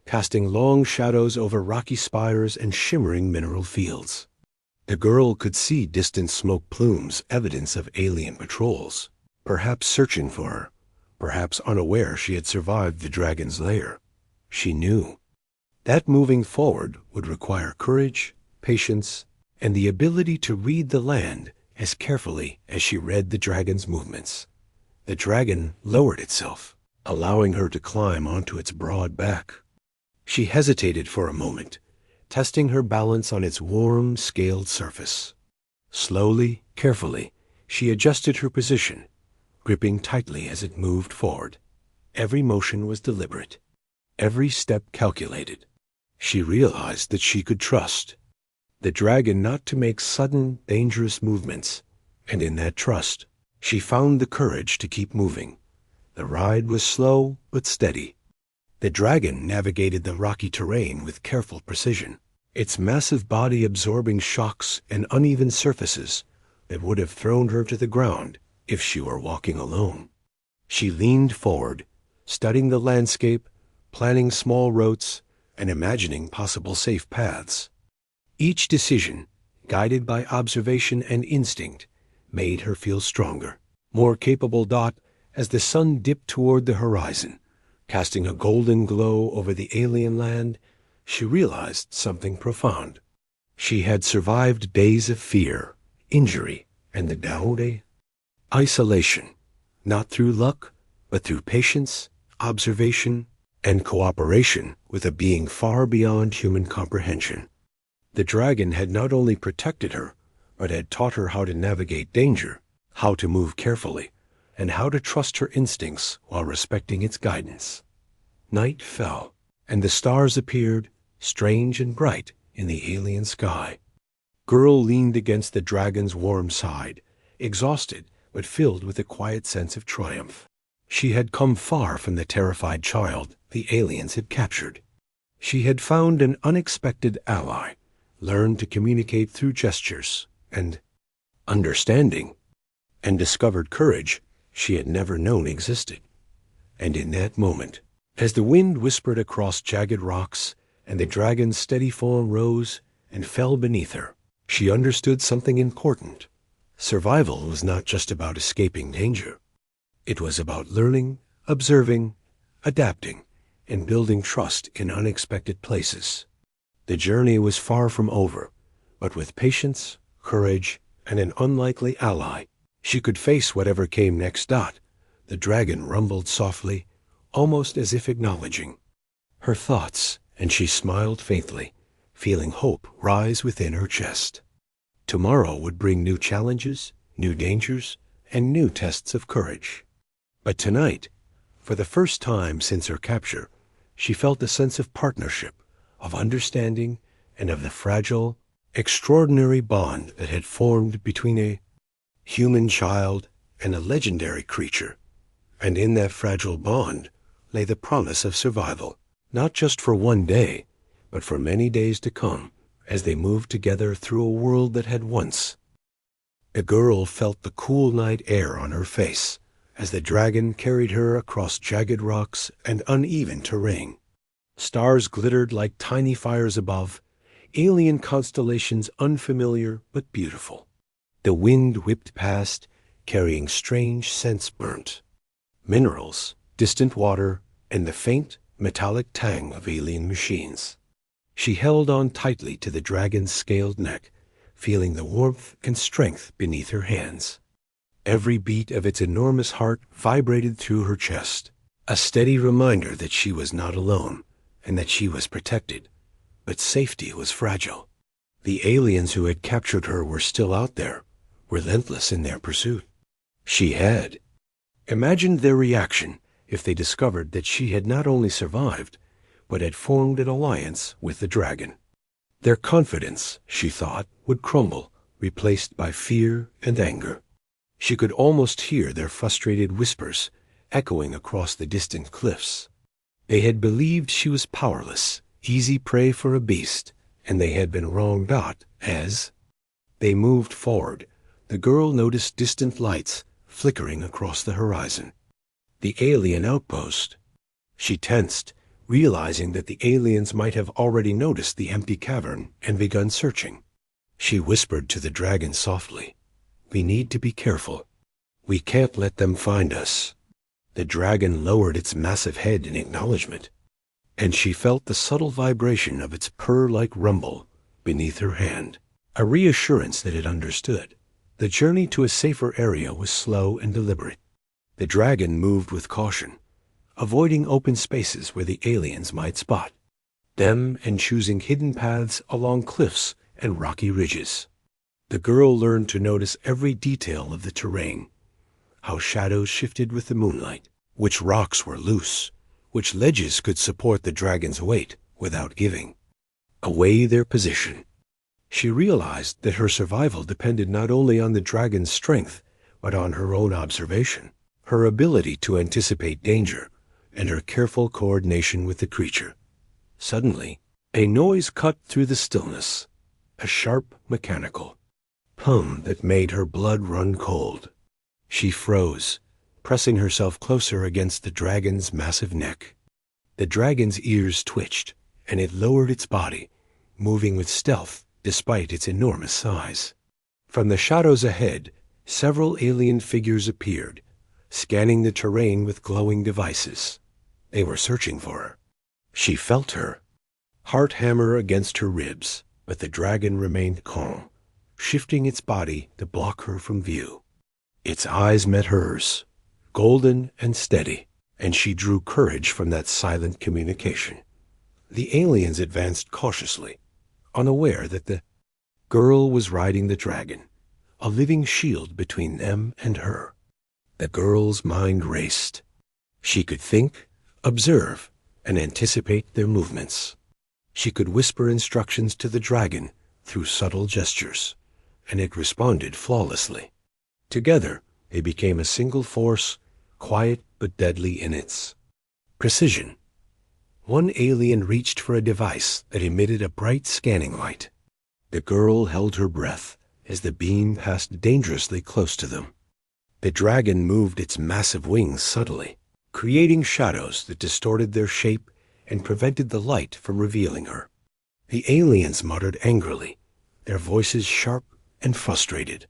S1: casting long shadows over rocky spires and shimmering mineral fields. The girl could see distant smoke plumes, evidence of alien patrols, perhaps searching for her, perhaps unaware she had survived the dragon's lair. She knew that moving forward would require courage, patience, and the ability to read the land as carefully as she read the dragon's movements. The dragon lowered itself, allowing her to climb onto its broad back. She hesitated for a moment, testing her balance on its warm, scaled surface. Slowly, carefully, she adjusted her position, gripping tightly as it moved forward. Every motion was deliberate, every step calculated. She realized that she could trust the dragon not to make sudden, dangerous movements, and in that trust, she found the courage to keep moving. The ride was slow but steady. The dragon navigated the rocky terrain with careful precision, its massive body absorbing shocks and uneven surfaces that would have thrown her to the ground if she were walking alone. She leaned forward, studying the landscape, planning small routes, and imagining possible safe paths. Each decision, guided by observation and instinct, made her feel stronger, more capable. As the sun dipped toward the horizon, casting a golden glow over the alien land, she realized something profound. She had survived days of fear, injury, and the Daode isolation, not through luck, but through patience, observation, and cooperation with a being far beyond human comprehension. The dragon had not only protected her, but had taught her how to navigate danger, how to move carefully, and how to trust her instincts while respecting its guidance. Night fell, and the stars appeared, strange and bright, in the alien sky. Girl leaned against the dragon's warm side, exhausted but filled with a quiet sense of triumph. She had come far from the terrified child the aliens had captured. She had found an unexpected ally, learned to communicate through gestures and understanding, and discovered courage she had never known existed. And in that moment, as the wind whispered across jagged rocks and the dragon's steady form rose and fell beneath her, she understood something important. Survival was not just about escaping danger. It was about learning, observing, adapting, and building trust in unexpected places. The journey was far from over, but with patience, courage, and an unlikely ally, she could face whatever came next. The dragon rumbled softly, almost as if acknowledging her thoughts, and she smiled faintly, feeling hope rise within her chest. Tomorrow would bring new challenges, new dangers, and new tests of courage. But tonight, for the first time since her capture, she felt a sense of partnership, of understanding, and of the fragile, extraordinary bond that had formed between a human child and a legendary creature. And in that fragile bond lay the promise of survival, not just for one day, but for many days to come, as they moved together through a world that had once. The girl felt the cool night air on her face as the dragon carried her across jagged rocks and uneven terrain. Stars glittered like tiny fires above, alien constellations unfamiliar but beautiful. The wind whipped past, carrying strange scents, burnt minerals, distant water, and the faint, metallic tang of alien machines. She held on tightly to the dragon's scaled neck, feeling the warmth and strength beneath her hands. Every beat of its enormous heart vibrated through her chest, a steady reminder that she was not alone and that she was protected. But safety was fragile. The aliens who had captured her were still out there, relentless in their pursuit. She had imagined their reaction if they discovered that she had not only survived, but had formed an alliance with the dragon. Their confidence, she thought, would crumble, replaced by fear and anger. She could almost hear their frustrated whispers echoing across the distant cliffs. They had believed she was powerless, easy prey for a beast, and they had been wronged. As they moved forward, the girl noticed distant lights flickering across the horizon. The alien outpost. She tensed, realizing that the aliens might have already noticed the empty cavern and begun searching. She whispered to the dragon softly, "We need to be careful. We can't let them find us." The dragon lowered its massive head in acknowledgement, and she felt the subtle vibration of its purr-like rumble beneath her hand, a reassurance that it understood. The journey to a safer area was slow and deliberate. The dragon moved with caution, avoiding open spaces where the aliens might spot them and choosing hidden paths along cliffs and rocky ridges. The girl learned to notice every detail of the terrain, how shadows shifted with the moonlight, which rocks were loose, which ledges could support the dragon's weight without giving away their position. She realized that her survival depended not only on the dragon's strength, but on her own observation, her ability to anticipate danger, and her careful coordination with the creature. Suddenly, a noise cut through the stillness, a sharp, mechanical hum that made her blood run cold. She froze, pressing herself closer against the dragon's massive neck. The dragon's ears twitched, and it lowered its body, moving with stealth despite its enormous size. From the shadows ahead, several alien figures appeared, scanning the terrain with glowing devices. They were searching for her. She felt her heart hammer against her ribs, but the dragon remained calm, shifting its body to block her from view. Its eyes met hers, golden and steady, and she drew courage from that silent communication. The aliens advanced cautiously, unaware that the girl was riding the dragon, a living shield between them and her. The girl's mind raced. She could think, observe, and anticipate their movements. She could whisper instructions to the dragon through subtle gestures, and it responded flawlessly. Together, they became a single force, quiet but deadly in its precision. One alien reached for a device that emitted a bright scanning light. The girl held her breath as the beam passed dangerously close to them. The dragon moved its massive wings subtly, creating shadows that distorted their shape and prevented the light from revealing her. The aliens muttered angrily, their voices sharp and frustrated.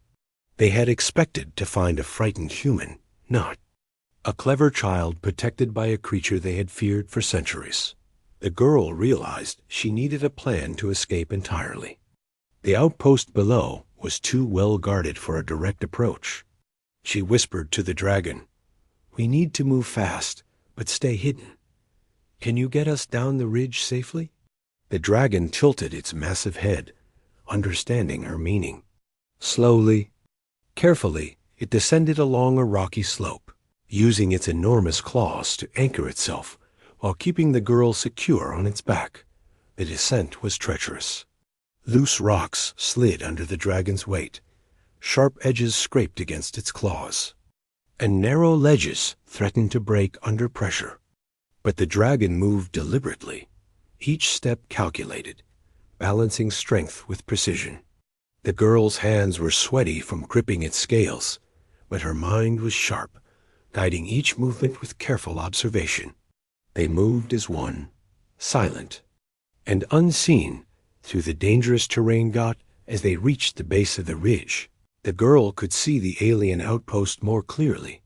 S1: They had expected to find a frightened human, not a clever child protected by a creature they had feared for centuries. The girl realized she needed a plan to escape entirely. The outpost below was too well guarded for a direct approach. She whispered to the dragon, "We need to move fast, but stay hidden. Can you get us down the ridge safely?" The dragon tilted its massive head, understanding her meaning. Slowly, carefully, it descended along a rocky slope, using its enormous claws to anchor itself while keeping the girl secure on its back. The descent was treacherous. Loose rocks slid under the dragon's weight, sharp edges scraped against its claws, and narrow ledges threatened to break under pressure. But the dragon moved deliberately, each step calculated, balancing strength with precision. The girl's hands were sweaty from gripping its scales, but her mind was sharp, guiding each movement with careful observation. They moved as one, silent and unseen, through the dangerous terrain. As they reached the base of the ridge, the girl could see the alien outpost more clearly.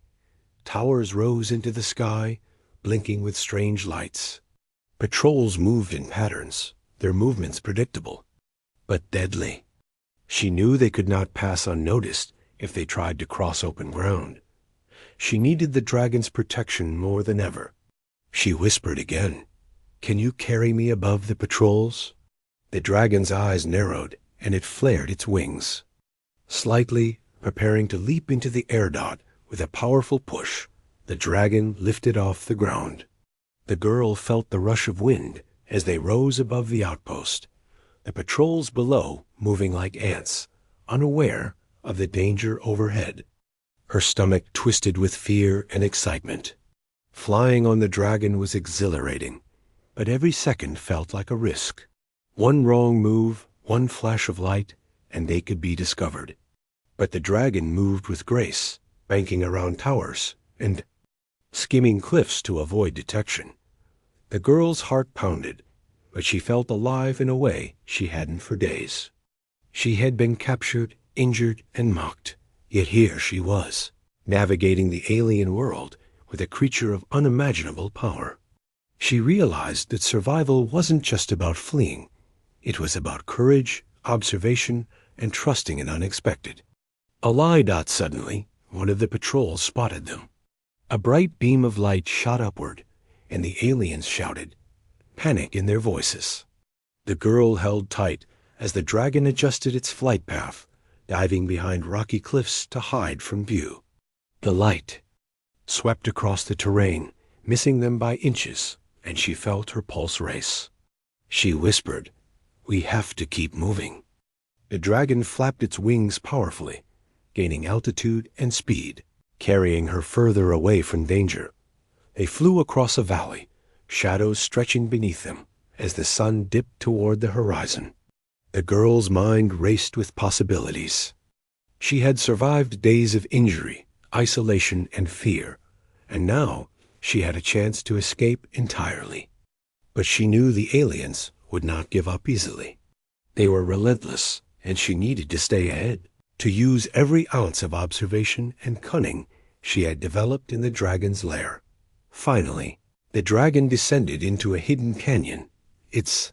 S1: Towers rose into the sky, blinking with strange lights. Patrols moved in patterns, their movements predictable, but deadly. She knew they could not pass unnoticed if they tried to cross open ground. She needed the dragon's protection more than ever. She whispered again, "Can you carry me above the patrols?" The dragon's eyes narrowed, and it flared its wings. Slightly, preparing to leap into the air. With a powerful push, the dragon lifted off the ground. The girl felt the rush of wind as they rose above the outpost, the patrols below moving like ants, unaware of the danger overhead. Her stomach twisted with fear and excitement. Flying on the dragon was exhilarating, but every second felt like a risk. One wrong move, one flash of light, and they could be discovered. But the dragon moved with grace, banking around towers and skimming cliffs to avoid detection. The girl's heart pounded, but she felt alive in a way she hadn't for days. She had been captured, injured, and mocked, yet here she was, navigating the alien world with a creature of unimaginable power. She realized that survival wasn't just about fleeing. It was about courage, observation, and trusting in unexpected. Suddenly, one of the patrols spotted them. A bright beam of light shot upward, and the aliens shouted, panic in their voices. The girl held tight as the dragon adjusted its flight path, diving behind rocky cliffs to hide from view. The light swept across the terrain, missing them by inches, and she felt her pulse race. She whispered, "We have to keep moving." The dragon flapped its wings powerfully, gaining altitude and speed, carrying her further away from danger. They flew across a valley, shadows stretching beneath them as the sun dipped toward the horizon. The girl's mind raced with possibilities. She had survived days of injury, isolation, and fear, and now she had a chance to escape entirely. But she knew the aliens would not give up easily. They were relentless, and she needed to stay ahead, to use every ounce of observation and cunning she had developed in the dragon's lair. Finally, the dragon descended into a hidden canyon, its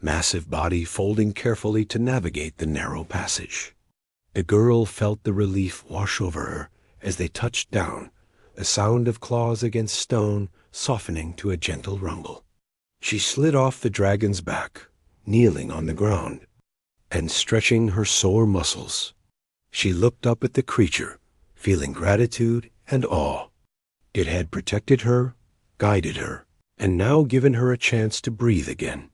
S1: massive body folding carefully to navigate the narrow passage. The girl felt the relief wash over her as they touched down, the sound of claws against stone softening to a gentle rumble. She slid off the dragon's back, kneeling on the ground, and stretching her sore muscles. She looked up at the creature, feeling gratitude and awe. It had protected her, guided her, and now given her a chance to breathe again.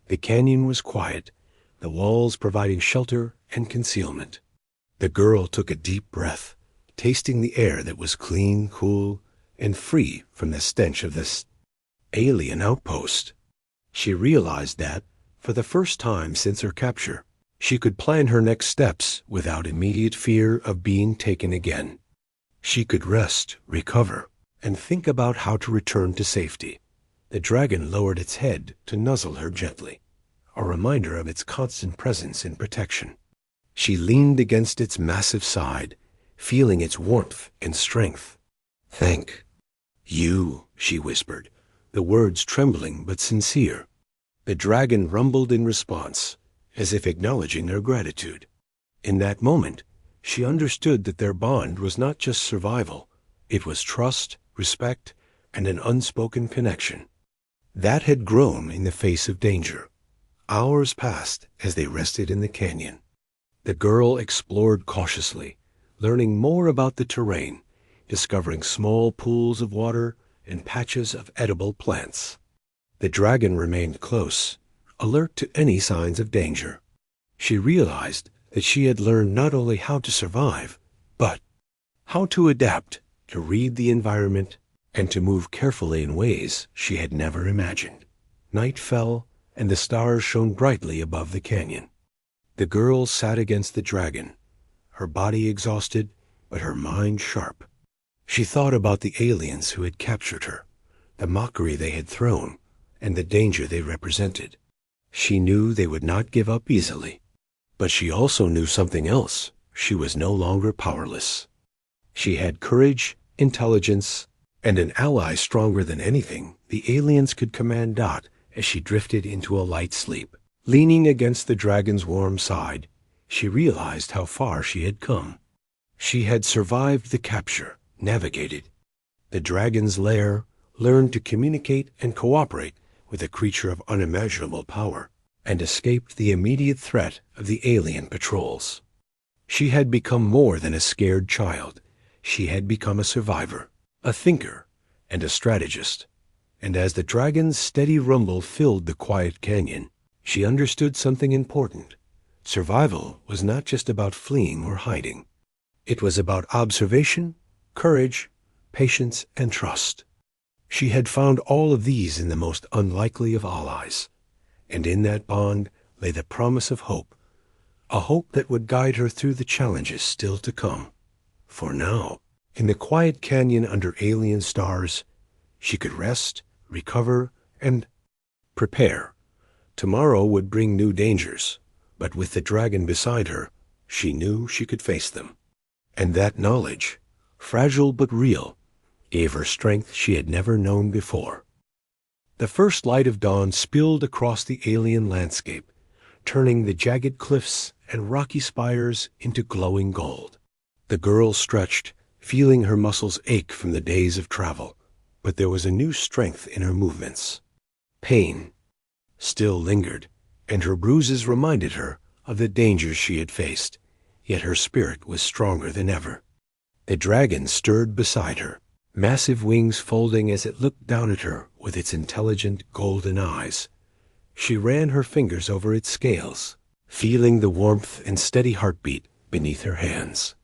S1: The canyon was quiet, the walls providing shelter and concealment. The girl took a deep breath, tasting the air that was clean, cool, and free from the stench of this alien outpost. She realized that, for the first time since her capture, she could plan her next steps without immediate fear of being taken again. She could rest, recover, and think about how to return to safety. The dragon lowered its head to nuzzle her gently, a reminder of its constant presence and protection. She leaned against its massive side, feeling its warmth and strength. "Thank you," she whispered, the words trembling but sincere. The dragon rumbled in response, as if acknowledging their gratitude. In that moment, she understood that their bond was not just survival. It was trust, respect, and an unspoken connection. That had grown in the face of danger. Hours passed as they rested in the canyon. The girl explored cautiously, learning more about the terrain, discovering small pools of water and patches of edible plants. The dragon remained close, alert to any signs of danger. She realized that she had learned not only how to survive, but how to adapt, to read the environment, and to move carefully in ways she had never imagined. Night fell, and the stars shone brightly above the canyon. The girl sat against the dragon, her body exhausted, but her mind sharp. She thought about the aliens who had captured her, the mockery they had thrown, and the danger they represented. She knew they would not give up easily. But she also knew something else. She was no longer powerless. She had courage, intelligence, and an ally stronger than anything the aliens could command. As she drifted into a light sleep, leaning against the dragon's warm side, she realized how far she had come. She had survived the capture, navigated the dragon's lair, learned to communicate and cooperate with a creature of unimaginable power, and escaped the immediate threat of the alien patrols. She had become more than a scared child. She had become a survivor, a thinker, and a strategist. And as the dragon's steady rumble filled the quiet canyon, she understood something important. Survival was not just about fleeing or hiding. It was about observation, courage, patience, and trust. She had found all of these in the most unlikely of allies, and in that bond lay the promise of hope, a hope that would guide her through the challenges still to come. For now, in the quiet canyon under alien stars, she could rest, recover, and prepare. Tomorrow would bring new dangers, but with the dragon beside her, she knew she could face them. And that knowledge, fragile but real, gave her strength she had never known before. The first light of dawn spilled across the alien landscape, turning the jagged cliffs and rocky spires into glowing gold. The girl stretched, feeling her muscles ache from the days of travel, but there was a new strength in her movements. Pain still lingered, and her bruises reminded her of the dangers she had faced, yet her spirit was stronger than ever. The dragon stirred beside her, massive wings folding as it looked down at her with its intelligent golden eyes. She ran her fingers over its scales, feeling the warmth and steady heartbeat beneath her hands.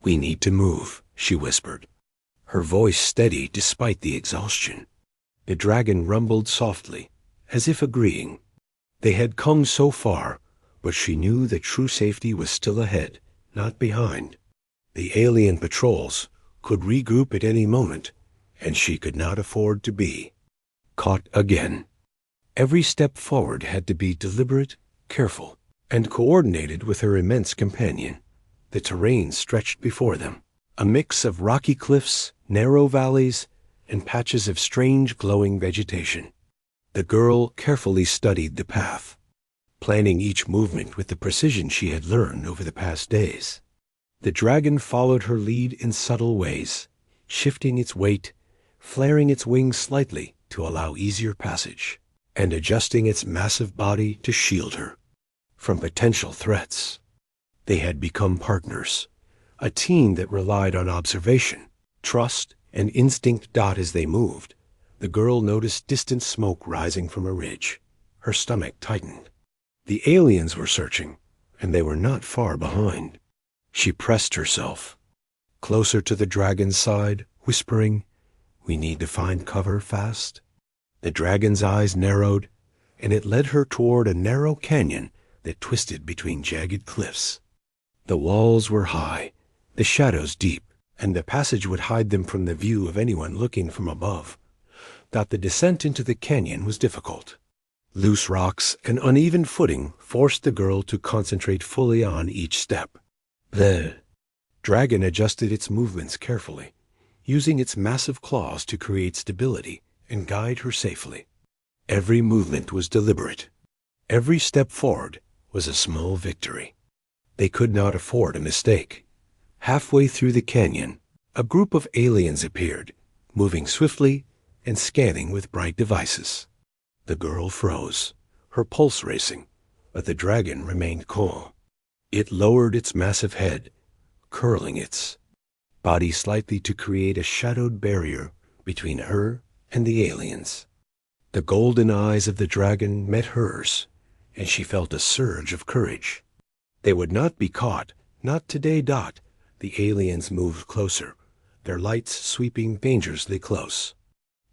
S1: "We need to move," she whispered, her voice steady despite the exhaustion. The dragon rumbled softly, as if agreeing. They had come so far, but she knew that true safety was still ahead, not behind. The alien patrols could regroup at any moment, and she could not afford to be caught again. Every step forward had to be deliberate, careful, and coordinated with her immense companion. The terrain stretched before them, a mix of rocky cliffs, narrow valleys, and patches of strange glowing vegetation. The girl carefully studied the path, planning each movement with the precision she had learned over the past days. The dragon followed her lead in subtle ways, shifting its weight, flaring its wings slightly to allow easier passage, and adjusting its massive body to shield her from potential threats. They had become partners, a team that relied on observation, trust, and instinct. As they moved, the girl noticed distant smoke rising from a ridge. Her stomach tightened. The aliens were searching, and they were not far behind. She pressed herself closer to the dragon's side, whispering, "We need to find cover fast." The dragon's eyes narrowed, and it led her toward a narrow canyon that twisted between jagged cliffs. The walls were high, the shadows deep, and the passage would hide them from the view of anyone looking from above. That the descent into the canyon was difficult. Loose rocks and uneven footing forced the girl to concentrate fully on each step. The dragon adjusted its movements carefully, using its massive claws to create stability and guide her safely. Every movement was deliberate. Every step forward was a small victory. They could not afford a mistake. Halfway through the canyon, a group of aliens appeared, moving swiftly and scanning with bright devices. The girl froze, her pulse racing, but the dragon remained calm. It lowered its massive head, curling its body slightly to create a shadowed barrier between her and the aliens. The golden eyes of the dragon met hers, and she felt a surge of courage. They would not be caught, not today. The aliens moved closer, their lights sweeping dangerously close.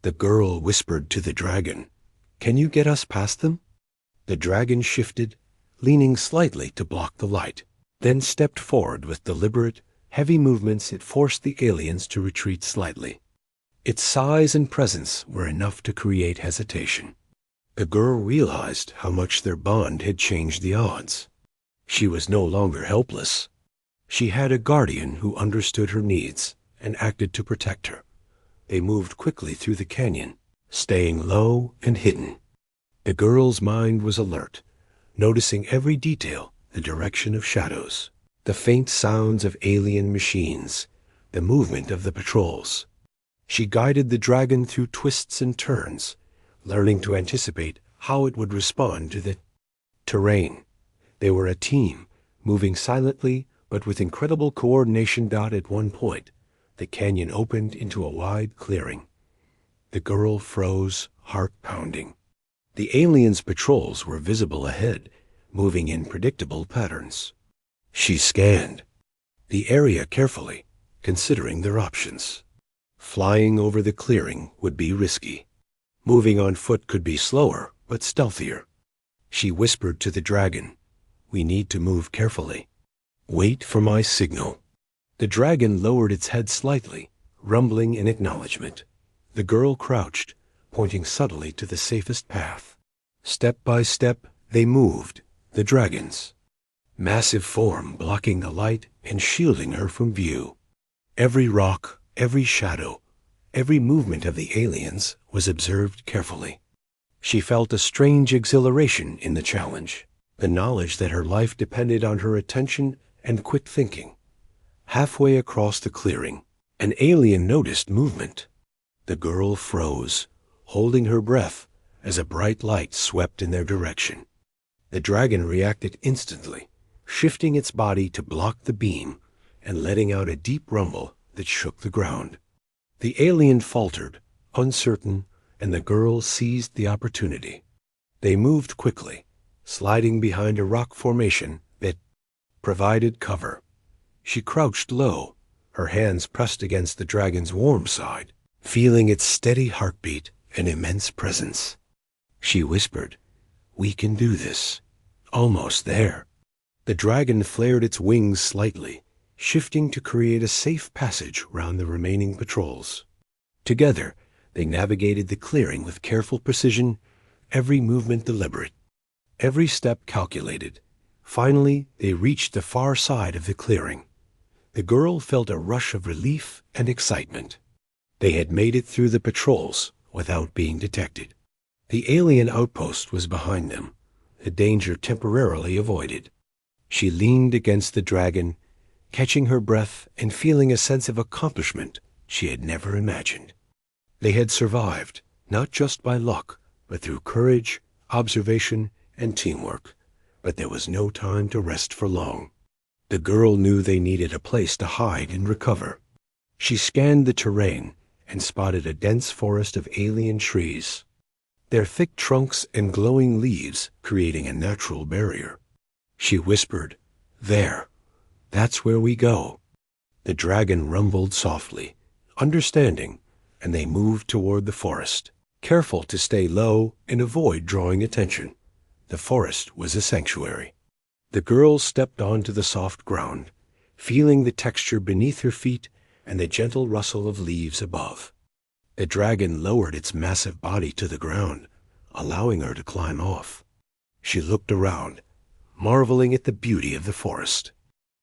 S1: The girl whispered to the dragon, "Can you get us past them?" The dragon shifted, leaning slightly to block the light, then stepped forward with deliberate, heavy movements. It forced the aliens to retreat slightly. Its size and presence were enough to create hesitation. The girl realized how much their bond had changed the odds. She was no longer helpless. She had a guardian who understood her needs and acted to protect her. They moved quickly through the canyon, staying low and hidden. The girl's mind was alert, noticing every detail, the direction of shadows, the faint sounds of alien machines, the movement of the patrols. She guided the dragon through twists and turns, learning to anticipate how it would respond to the terrain. They were a team, moving silently but with incredible coordination. At one point, the canyon opened into a wide clearing. The girl froze, heart pounding. The aliens' patrols were visible ahead, moving in predictable patterns. She scanned the area carefully, considering their options. Flying over the clearing would be risky. Moving on foot could be slower, but stealthier. She whispered to the dragon, "We need to move carefully. Wait for my signal." The dragon lowered its head slightly, rumbling in acknowledgement. The girl crouched, pointing subtly to the safest path. Step by step, they moved, the dragon's massive form blocking the light and shielding her from view. Every rock, every shadow, every movement of the aliens was observed carefully. She felt a strange exhilaration in the challenge, the knowledge that her life depended on her attention and quick thinking. Halfway across the clearing, an alien noticed movement. The girl froze, holding her breath as a bright light swept in their direction. The dragon reacted instantly, shifting its body to block the beam and letting out a deep rumble that shook the ground. The alien faltered, uncertain, and the girl seized the opportunity. They moved quickly, sliding behind a rock formation that provided cover. She crouched low, her hands pressed against the dragon's warm side, feeling its steady heartbeat and immense presence. She whispered, "We can do this. Almost there." The dragon flared its wings slightly, shifting to create a safe passage round the remaining patrols. Together, they navigated the clearing with careful precision, every movement deliberate, every step calculated. Finally, they reached the far side of the clearing. The girl felt a rush of relief and excitement. They had made it through the patrols without being detected. The alien outpost was behind them, the danger temporarily avoided. She leaned against the dragon, catching her breath and feeling a sense of accomplishment she had never imagined. They had survived, not just by luck, but through courage, observation, and teamwork. But there was no time to rest for long. The girl knew they needed a place to hide and recover. She scanned the terrain and spotted a dense forest of alien trees, their thick trunks and glowing leaves creating a natural barrier. She whispered, "There, that's where we go." The dragon rumbled softly, understanding, and they moved toward the forest, careful to stay low and avoid drawing attention. The forest was a sanctuary. The girl stepped onto the soft ground, feeling the texture beneath her feet and the gentle rustle of leaves above. The dragon lowered its massive body to the ground, allowing her to climb off. She looked around, marveling at the beauty of the forest.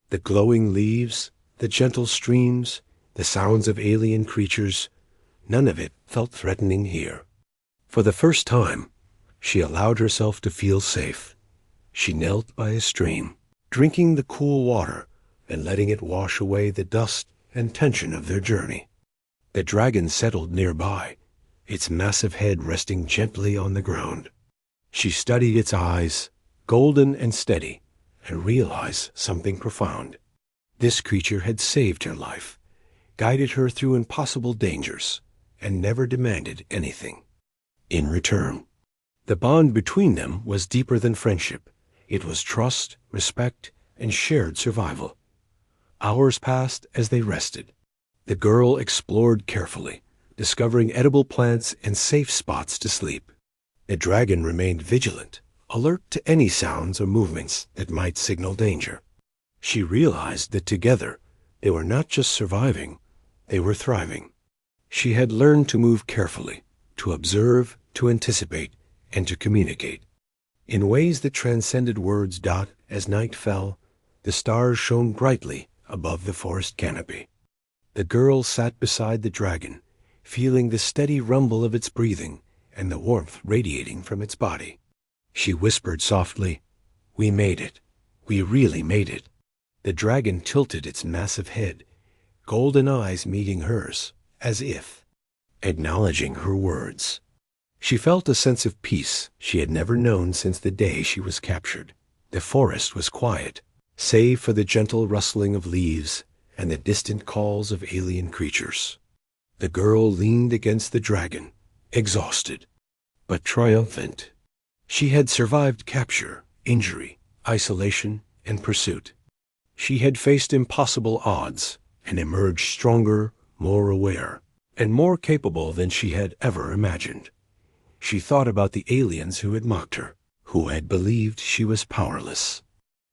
S1: The glowing leaves, the gentle streams, the sounds of alien creatures, none of it felt threatening here. For the first time, she allowed herself to feel safe. She knelt by a stream, drinking the cool water and letting it wash away the dust and tension of their journey. The dragon settled nearby, its massive head resting gently on the ground. She studied its eyes, golden and steady, and realized something profound. This creature had saved her life, guided her through impossible dangers, and never demanded anything in return. The bond between them was deeper than friendship. It was trust, respect, and shared survival. Hours passed as they rested. The girl explored carefully, discovering edible plants and safe spots to sleep. The dragon remained vigilant, alert to any sounds or movements that might signal danger. She realized that together they were not just surviving, they were thriving. She had learned to move carefully, to observe, to anticipate, and to communicate. In ways that transcended words. As night fell, the stars shone brightly above the forest canopy. The girl sat beside the dragon, feeling the steady rumble of its breathing and the warmth radiating from its body. She whispered softly, "We made it. We really made it." The dragon tilted its massive head, golden eyes meeting hers, as if acknowledging her words. She felt a sense of peace she had never known since the day she was captured. The forest was quiet, save for the gentle rustling of leaves and the distant calls of alien creatures. The girl leaned against the dragon, exhausted, but triumphant. She had survived capture, injury, isolation, and pursuit. She had faced impossible odds and emerged stronger, more aware, and more capable than she had ever imagined. She thought about the aliens who had mocked her, who had believed she was powerless.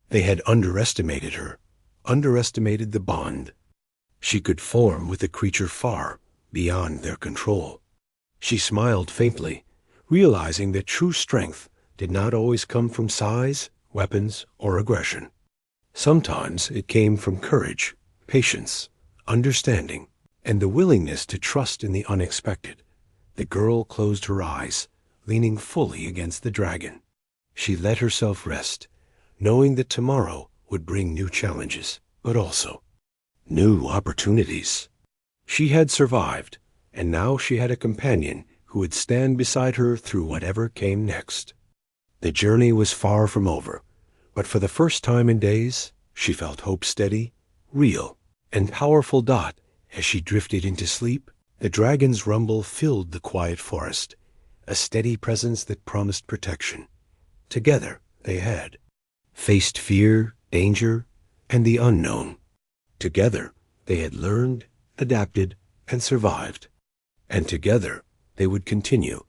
S1: They had underestimated her, underestimated the bond she could form with a creature far beyond their control. She smiled faintly, realizing that true strength did not always come from size, weapons, or aggression. Sometimes it came from courage, patience, understanding, and the willingness to trust in the unexpected. The girl closed her eyes, leaning fully against the dragon. She let herself rest, knowing that tomorrow would bring new challenges, but also new opportunities. She had survived, and now she had a companion who would stand beside her through whatever came next. The journey was far from over, but for the first time in days, she felt hope steady, real, and powerful. As she drifted into sleep, the dragon's rumble filled the quiet forest, a steady presence that promised protection. Together, they had faced fear, danger, and the unknown. Together, they had learned, adapted, and survived. And together, they would continue,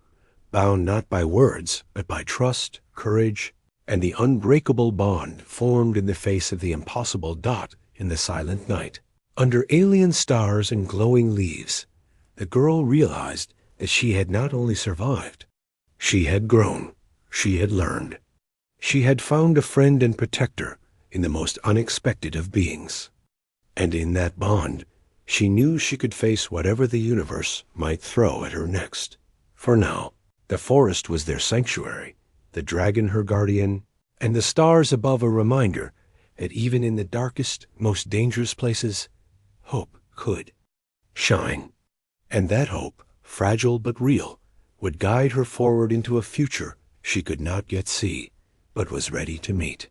S1: bound not by words, but by trust, courage, and the unbreakable bond formed in the face of the impossible. In the silent night, under alien stars and glowing leaves, the girl realized that she had not only survived, she had grown, she had learned. She had found a friend and protector in the most unexpected of beings. And in that bond, she knew she could face whatever the universe might throw at her next. For now, the forest was their sanctuary, the dragon her guardian, and the stars above a reminder that even in the darkest, most dangerous places, hope could shine. And that hope, fragile but real, would guide her forward into a future she could not yet see, but was ready to meet.